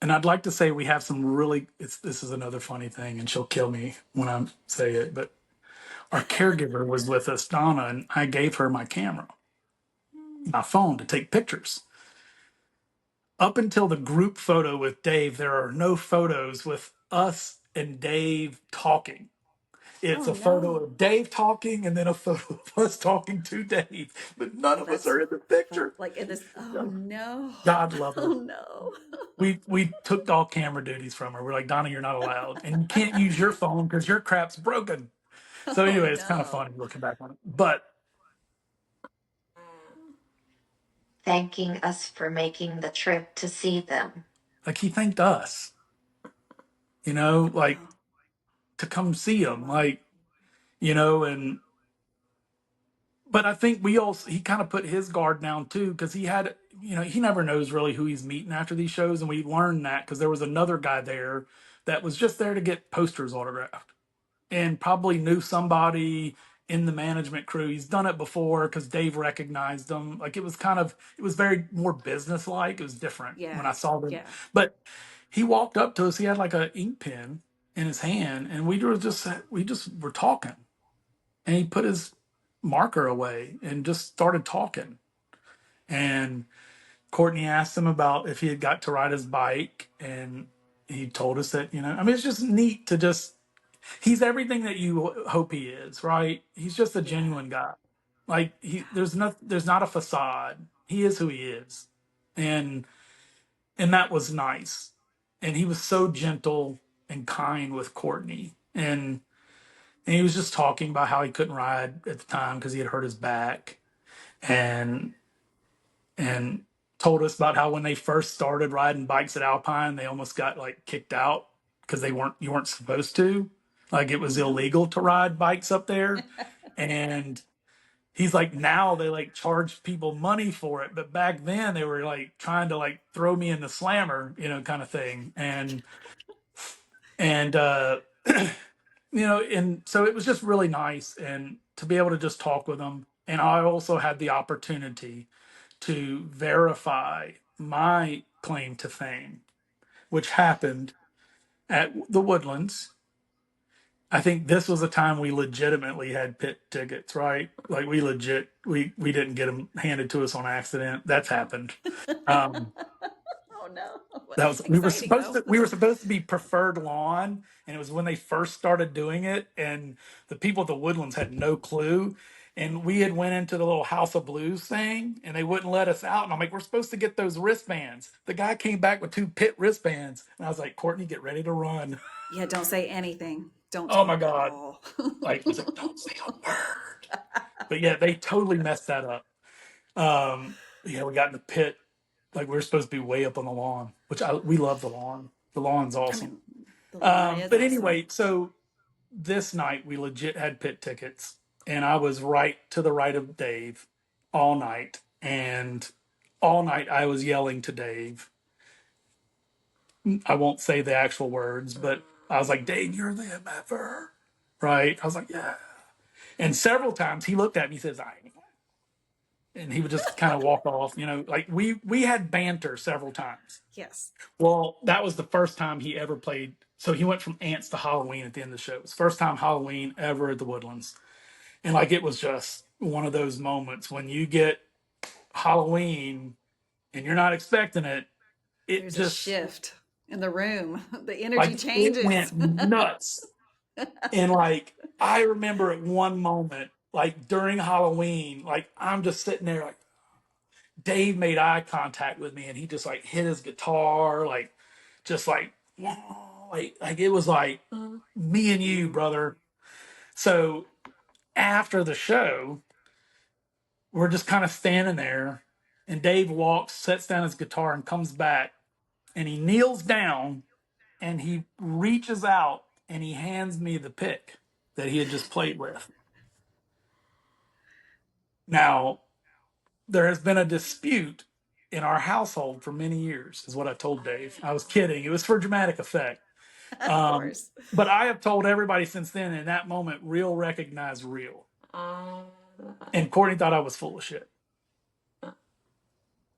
And I'd like to say we have some really, this is another funny thing, and she'll kill me when I say it, but our caregiver was with us, Donna, and I gave her my camera, my phone to take pictures. Up until the group photo with Dave, there are no photos with us and Dave talking. It's Oh a photo no. of Dave talking and then a photo of us talking to Dave, but none Oh, of us that's are in the picture. like in this. Oh no. God love Oh her. no. We took all camera duties from her. We're like, Donna, you're not allowed, and you can't use your phone because your crap's broken. So Oh anyway, it's kind of no. funny looking back on it. But thanking us for making the trip to see them. like he thanked us, like Wow. to come see Oh him, wow. and but I think he kind of put his guard down too because he had, he never knows really who he's meeting after these shows, and we learned that because there was another guy there that was just there to get posters autographed and probably knew somebody in the management crew. He's done it before because Dave recognized him. Like it was very more business like. It was different when Yeah. I saw them. Yeah. But he walked up to us. He had like an ink pen in his hand, and we just were talking. And he put his marker away and just started talking. And Courtney asked him about if he had got to ride his bike, and he told us that, I mean, it's just neat to just he's everything that you hope he is, right? He's just a Yeah. genuine guy. Like Yeah. there's not a facade. He is who he is. And that was nice. And he was so gentle and kind with Courtney. And he was just talking about how he couldn't ride at the time because he had hurt his back. And and told us about how when they first started riding bikes at Alpine, they almost got like kicked out because you weren't supposed to. Like it Oh was no. illegal to ride bikes up there. And he's like, now they like charge people money for it, but back then they were like trying to like throw me in the slammer, kind of thing. And and so it was just really nice and to be able to just talk with them. And I also had the opportunity to verify my claim to fame, which happened at the Woodlands. I think this was a time we legitimately had pit tickets, right? Like we didn't get them handed to us on accident. That's happened. Um, Oh no. that was Exciting though. we were supposed to be preferred lawn, and it was when they first started doing it, and the people at the Woodlands had no clue. And we had went into the little House of Blues thing, and they wouldn't let us out. And I'm like, we're supposed to get those wristbands. The guy came back with 2 pit wristbands, and I was like, Courtney, get ready to run. Yeah, don't say anything. Don't Oh my talk at god! all. Like, I was like, don't say a word. But yeah, they totally messed that up. Yeah, we got in the pit like we were supposed to be way up on the lawn, which we love the lawn. The lawn's I awesome. mean, the lawn is But awesome. anyway, so this night we legit had pit tickets, and I was right to the right of Dave all night, and all night I was yelling to Dave. I won't say the actual words, but I was like, Dave, you're the MFer, right? I was like, yeah. And several times he looked at me, he says, I ain't, and he would just kind of walk off. Like we had banter several times. Yes. Well, that was the first time he ever played. So he went from Ants to Halloween at the end of the show. It was the first time Halloween ever at the Woodlands. And like it was just one of those moments when you get Halloween and you're not expecting it, it There's a just shift in the room. The energy like it changes. went nuts. And like I remember at one moment, like during Halloween, like I'm just sitting there like Dave made eye contact with me and he just like hit his guitar, like just like it was like me and you, brother. So after the show, we're just kind of standing there, and Dave walks, sets down his guitar, and comes back, and he kneels down, and he reaches out, and he hands me the pick that he had just played with. Now, there has been a dispute in our household for many years, is what I told Dave. I was kidding. It was for dramatic effect. Of course. But I have told everybody since then, in that moment, real recognized real. And Courtney thought I was full of shit.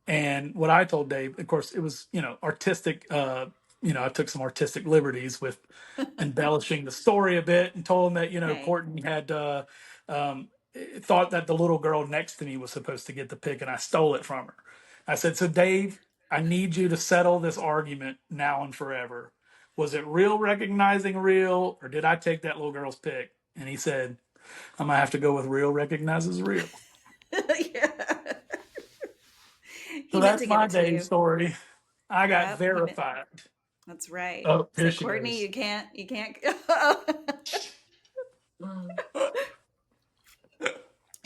And what I told Dave, of course, it was, artistic. I took some artistic liberties with embellishing the story a bit and told him that, Right. Courtney had um, thought that the little girl next to me was supposed to get the pick and I stole it from her. I said, so Dave, I need you to settle this argument now and forever. Was it real recognizing real, or did I take that little girl's pick? And he said, I'm going to have to go with real recognizes real. Yeah. So He meant that's to give my it to Dave you. story. I got Yep. verified. That's right. Oh, here So she Courtney, goes. you can't.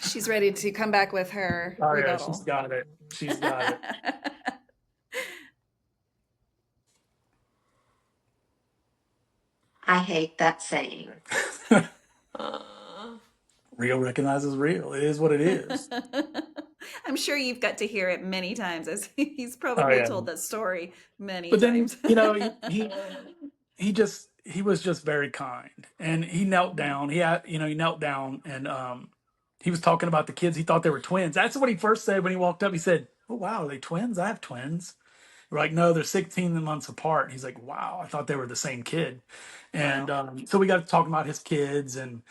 She's ready to come back with her Oh yeah, she's rebuttal. got it. She's got it. I hate that saying. Real recognizes real. It is what it is. I'm sure you've got to hear it many times, as he's Oh probably yeah. told that story many But then times. he was just very kind, and he knelt down. He knelt down, and he was talking about the kids. He thought they were twins. That's what he first said when he walked up. He said, "Oh wow, are they twins? I have twins." We're like, "No, they're 16 months apart." And he's like, "Wow, I thought they were the same kid." And Wow. so we got to talking about his kids, and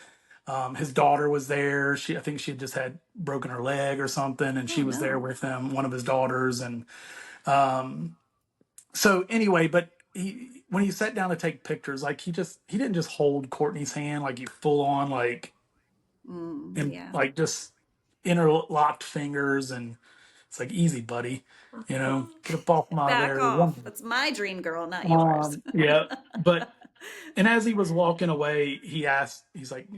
his daughter was there. I think she had just had broken her leg or something, and Oh she was there no. with him, one of his daughters, and so anyway, but when he sat down to take pictures, like he didn't just hold Courtney's hand like you full on like and Yeah. like just interlocked fingers, and it's like easy, buddy, get up off my Back there. off. That's my dream girl, not yours. Yeah, but and as he was walking away, he's like,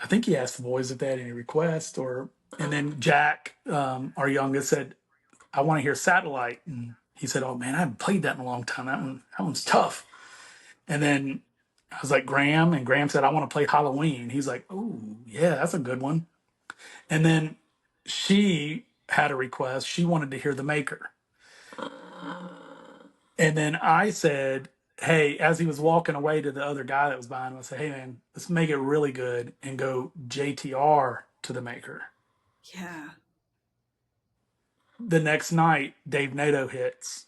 I think he asked the boys if they had any requests, or and then Jack, our youngest, said, I want to hear Satellite. And he said, oh man, I haven't played that in a long time. That one's tough. And then I was like, Graham, and Graham said, I want to play Halloween. He's like, oh yeah, that's a good one. And then she had a request. She wanted to hear The Maker. And then I said, hey, as he was walking away to the other guy that was behind him, I said, hey man, let's make it really good and go JTR to The Maker. Yeah. The next night, Dave Nato hits.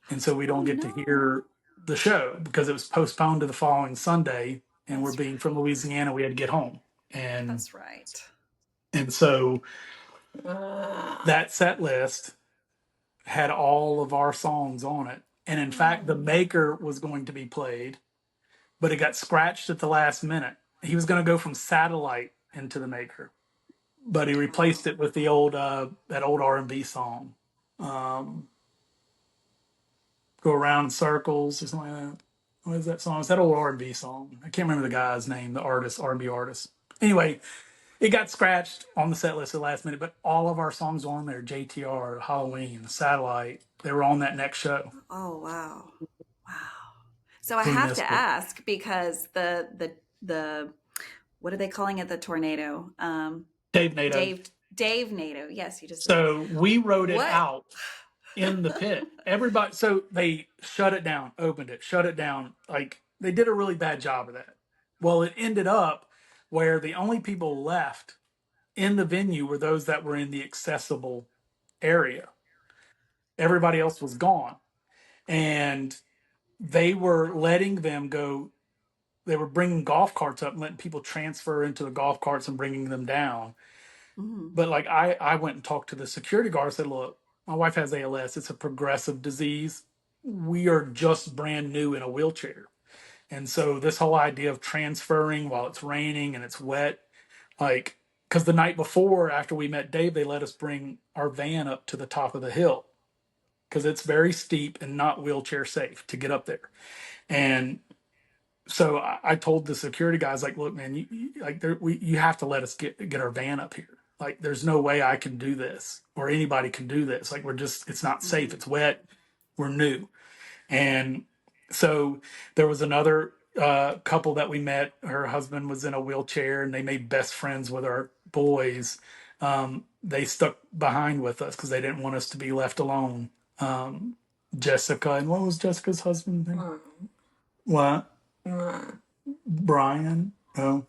And so we don't get to hear the show because it was postponed to the following Sunday. And we're being from Louisiana, we had to get home. And That's right. and so that set list had all of our songs on it. And in fact, The Maker was going to be played, but it got scratched at the last minute. He was going to go from Satellite into The Maker, but he replaced it with the old that old R&B song. Go around in circles or something like that. What is that song? It's that old R&B song. I can't remember the guy's name, the artist, R&B artist. Anyway, it got scratched on the set list at the last minute, but all of our songs on there, JTR, Halloween, Satellite, they were on that next show. Oh wow. Wow. So I We have to missed it. ask because the what are they calling it? The tornado. Dave Nato. Dave Nato. Yes, you just said. So we wrote it What? out in the pit. Everybody, so they shut it down, opened it, shut it down. Like they did a really bad job of that. Well, it ended up where the only people left in the venue were those that were in the accessible area. Everybody else was gone. And they were letting them go. They were bringing golf carts up and letting people transfer into the golf carts and bringing them down. Mm. But like I went and talked to the security guard. I said, look, my wife has ALS. It's a progressive disease. We are just brand new in a wheelchair. And so this whole idea of transferring while it's raining and it's wet, like, because the night before, after we met Dave, they let us bring our van up to the top of the hill because it's very steep and not wheelchair safe to get up there. And so I told the security guys, like, look, man, you have to let us get our van up here. Like, there's no way I can do this or anybody can do this. Like, it's not safe. It's wet. We're new. And so there was another couple that we met. Her husband was in a wheelchair and they made best friends with our boys. They stuck behind with us because they didn't want us to be left alone. Jessica, and what was Jessica's husband's name? What? Brian? Oh,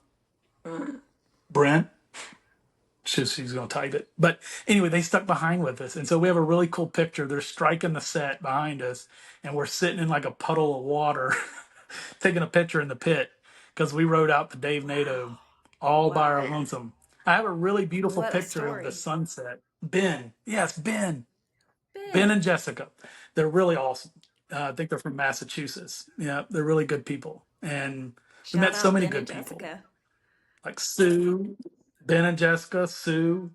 Brent? She's going to type it. But anyway, they stuck behind with us. And so we have a really cool picture. They're striking the set behind us, and we're sitting in like a puddle of water, taking a picture in the pit because we rode out to Dave Nato all by our lonesome. I have a really beautiful What a picture of the story. sunset. Ben. Yes, Ben. Ben Ben. and Jessica. They're really awesome. I think they're from Massachusetts. Yeah, they're really good people. And we Shout met so out many Ben and good people. Jessica. Like Sue, Ben and Jessica, Sue.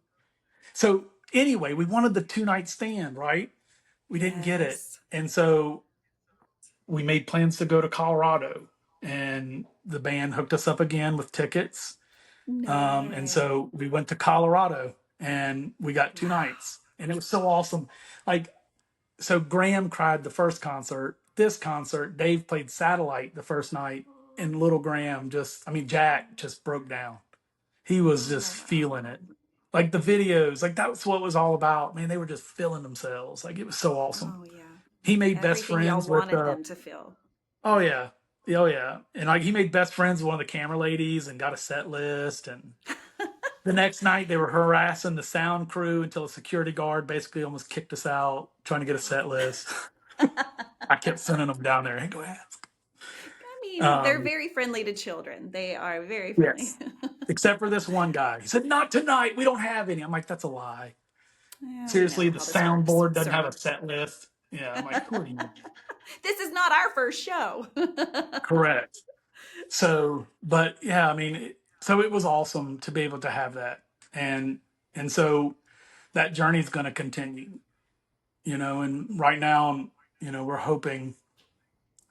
So anyway, we wanted the 2 night stand, right? We didn't get it. Yes. And so we made plans to go to Colorado, and the band hooked us up again with tickets. No And way. so we went to Colorado and we got 2 nights, and it was so awesome. Like, so Graham cried the first concert. This concert, Dave played Satellite the first night, and little Graham Jack just broke down. He was just feeling it. Like the videos, like that's what it was all about. Man, they were just feeling themselves. Like, it was so awesome. Oh, yeah. He made best Everything y'all friends with wanted them to feel. oh yeah. Oh yeah. And like he made best friends with one of the camera ladies and got a set list. And the next night they were harassing the sound crew until a security guard basically almost kicked us out trying to get a set list. I kept sending them down there. Hey, go ask. I mean, they're Um, very friendly to children. They are very friendly. yes. Except for this one guy. He said, "Not tonight. We don't have any." I'm like, "That's a lie." Yeah, we Seriously, know the how this works, soundboard doesn't have a sir. set list. Yeah, I'm like, who are you? This is not our first show. Correct. So, but yeah, so it was awesome to be able to have that, and so that journey is going to continue, And right now, we're hoping,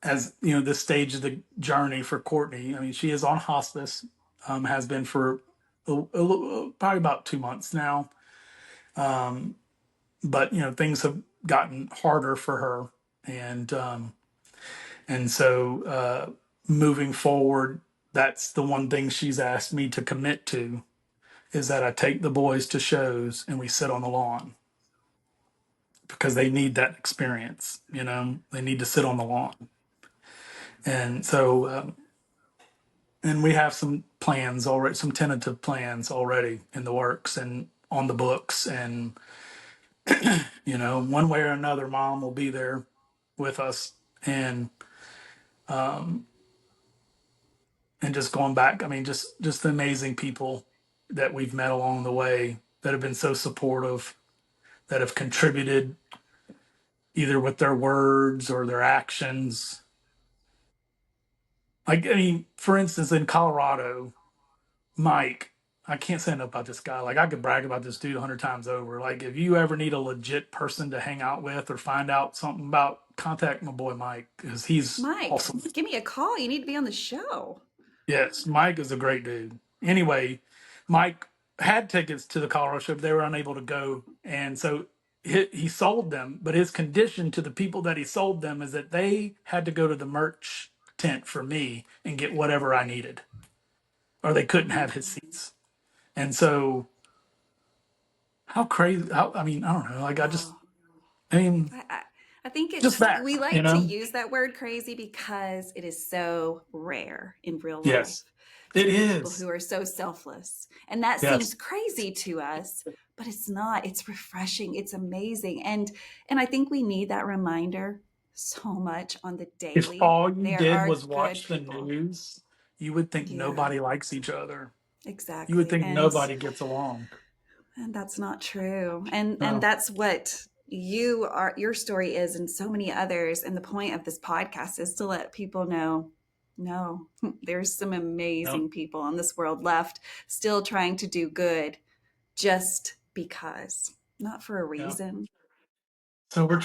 as this stage of the journey for Courtney. She is on hospice, has been for probably about 2 months now, but things have gotten harder for her, and so moving forward, that's the one thing she's asked me to commit to, is that I take the boys to shows and we sit on the lawn because they need that experience. They need to sit on the lawn. And so, and we have some plans already, some tentative plans already in the works and on the books. And, one way or another, mom will be there with us. And just going back, just the amazing people that we've met along the way that have been so supportive, that have contributed either with their words or their actions. Like, for instance, in Colorado, Mike, I can't say enough about this guy. Like, I could brag about this dude 100 times over. Like, if you ever need a legit person to hang out with or find out something about, contact my boy Mike, because he's Mike, awesome. give me a call. You need to be on the show. Yes, Mike is a great dude. Anyway, Mike had tickets to the Colorado show, but they were unable to go. And so he sold them, but his condition to the people that he sold them is that they had to go to the merch tent for me and get whatever I needed, or they couldn't have his seats. And so, how crazy, I don't know. Like, Wow. I mean, I think just that, we like to use that word crazy because it is so rare in real Yes, life to it meet people is. who are so selfless. And that seems Yes. crazy to us, but it's not. It's refreshing. It's amazing. And I think we need that reminder so much on the If daily. all you There did are was good watch the people. news, you would think Yeah, nobody likes each other. You would exactly. think nobody gets along. And that's not true. And No, that's what your story is, and so many others. And the point of this podcast is to let people know, no, there's some no, amazing people on this world left, still trying to do good, just because, not for a no. reason. So we are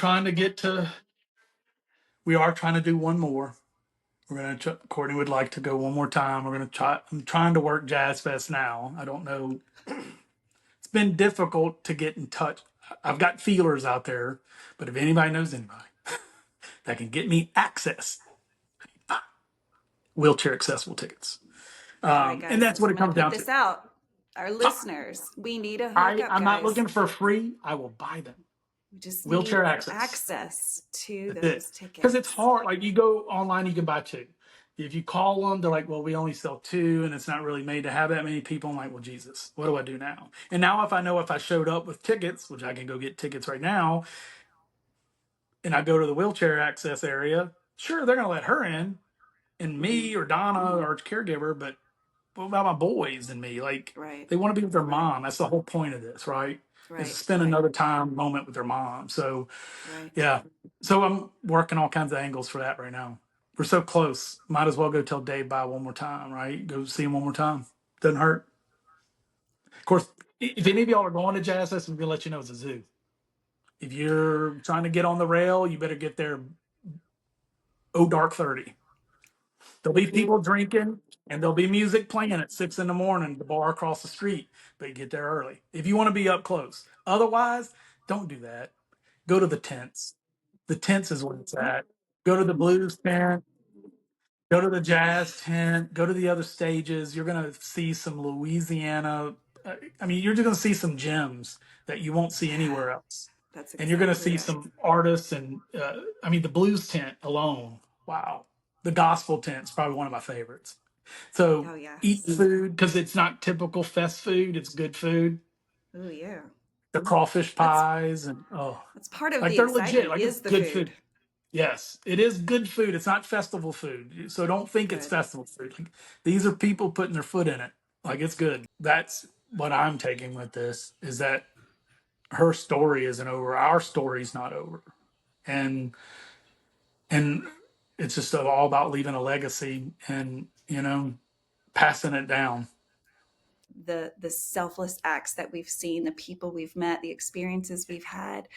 trying to do one more. Courtney would like to go one more time. We're going to try, I'm trying to work Jazz Fest now. I don't know. It's it's been difficult to get in touch. I've got feelers out there, but if anybody knows anybody that can get me access, wheelchair accessible tickets. All right, And guys, that's what I'm it going to comes put down to. this out. Our listeners, we need a hookup, I'm not guys. looking for free. I will buy them. We just Wheelchair need access. to That's it. those tickets. Because it's hard. Like you go online, you can buy two. If you call them, they're like, well, we only sell two and it's not really made to have that many people. I'm like, well, Jesus, what do I do now? And now if I showed up with tickets, which I can go get tickets right now, and I go to the wheelchair access area, sure, they're going to let her in and me or Donna or caregiver, but what about my boys and me? Like Right. they want to be with their mom. That's the whole point of this, right? Is to Right. spend another time moment with their mom. So Right. yeah. So I'm working all kinds of angles for that right now. We're so close. Might as well go tell Dave bye one more time, right? Go see him one more time. Doesn't hurt. Of course, if any of y'all are going to Jazz Fest, I'm gonna let you know it's a zoo. If you're trying to get on the rail, you better get there dark 30. There'll be people drinking and there'll be music playing at 6 in the morning at the bar across the street, but you get there early if you want to be up close. Otherwise, don't do that. Go to the tents. The tents is where it's at. Go to the blues tent. Go to the jazz tent. Go to the other stages. You're gonna see some Louisiana. I mean, you're just gonna see some gems that you won't see anywhere else. That's And you're gonna exactly see right. some artists and I mean, the blues tent alone. Wow, the gospel tent's probably one of my favorites. So Oh, yeah. eat food because it's not typical fest food. It's good food. Oh, yeah. The crawfish That's pies and that's part of like the they're legit. excitement Like it's is the good food. food. Yes, it is good food. It's not festival food. So don't think it's Good. festival food. Like, these are people putting their foot in it. Like it's good. That's what I'm taking with this is that her story isn't over. Our story's not over. And and it's just all about leaving a legacy and, passing it down. The selfless acts that we've seen, the people we've met, the experiences we've had.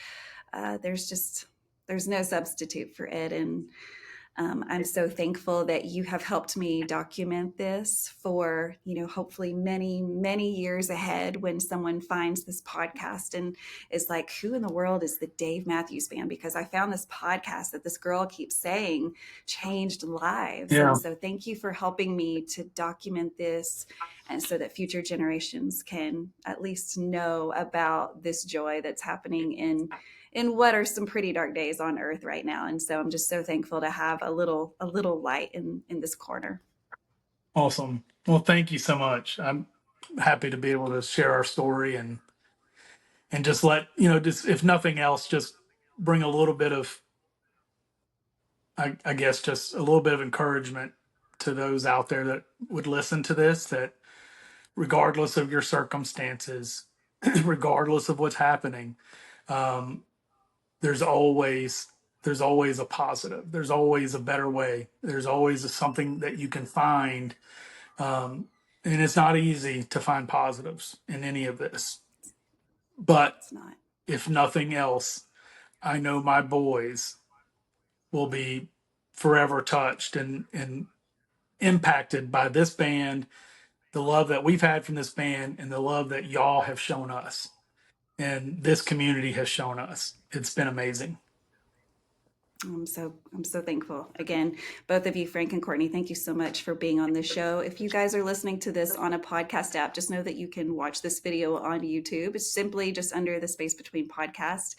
There's no substitute for it, and I'm so thankful that you have helped me document this for, hopefully many, many years ahead when someone finds this podcast and is like, who in the world is the Dave Matthews Band? Because I found this podcast that this girl keeps saying changed lives. Yeah. And so thank you for helping me to document this and so that future generations can at least know about this joy that's happening in what are some pretty dark days on earth right now. And so I'm just so thankful to have a little light in this corner. Awesome. Well, thank you so much. I'm happy to be able to share our story and just let, just if nothing else, just bring a little bit of I guess just a little bit of encouragement to those out there that would listen to this, that regardless of your circumstances, regardless of what's happening, um, there's always a positive. There's always a better way. There's always something that you can find. And it's not easy to find positives in any of this. But It's not. if nothing else, I know my boys will be forever touched and impacted by this band, the love that we've had from this band, and the love that y'all have shown us and this community has shown us. It's been amazing. I'm so thankful. Again, both of you, Frank and Courtney, thank you so much for being on the show. If you guys are listening to this on a podcast app, just know that you can watch this video on YouTube. It's simply just under the Space Between podcast.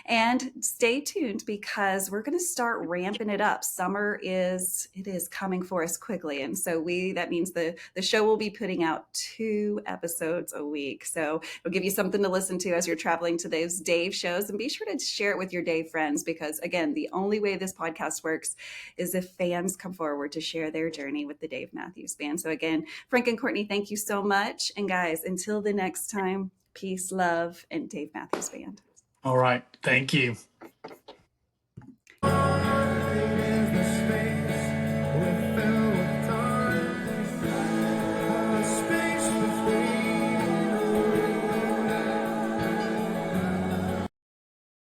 And stay tuned because we're going to start ramping it up. Summer is coming for us quickly. And so that means the show will be putting out 2 episodes a week. So it'll give you something to listen to as you're traveling to those Dave shows, and be sure to share it with your Dave friends, because again, the only way this podcast works is if fans come forward to share their journey with the Dave Matthews Band. So again, Frank and Courtney, thank you so much. And guys, until the next time, peace, love, and Dave Matthews Band. All right. Thank you.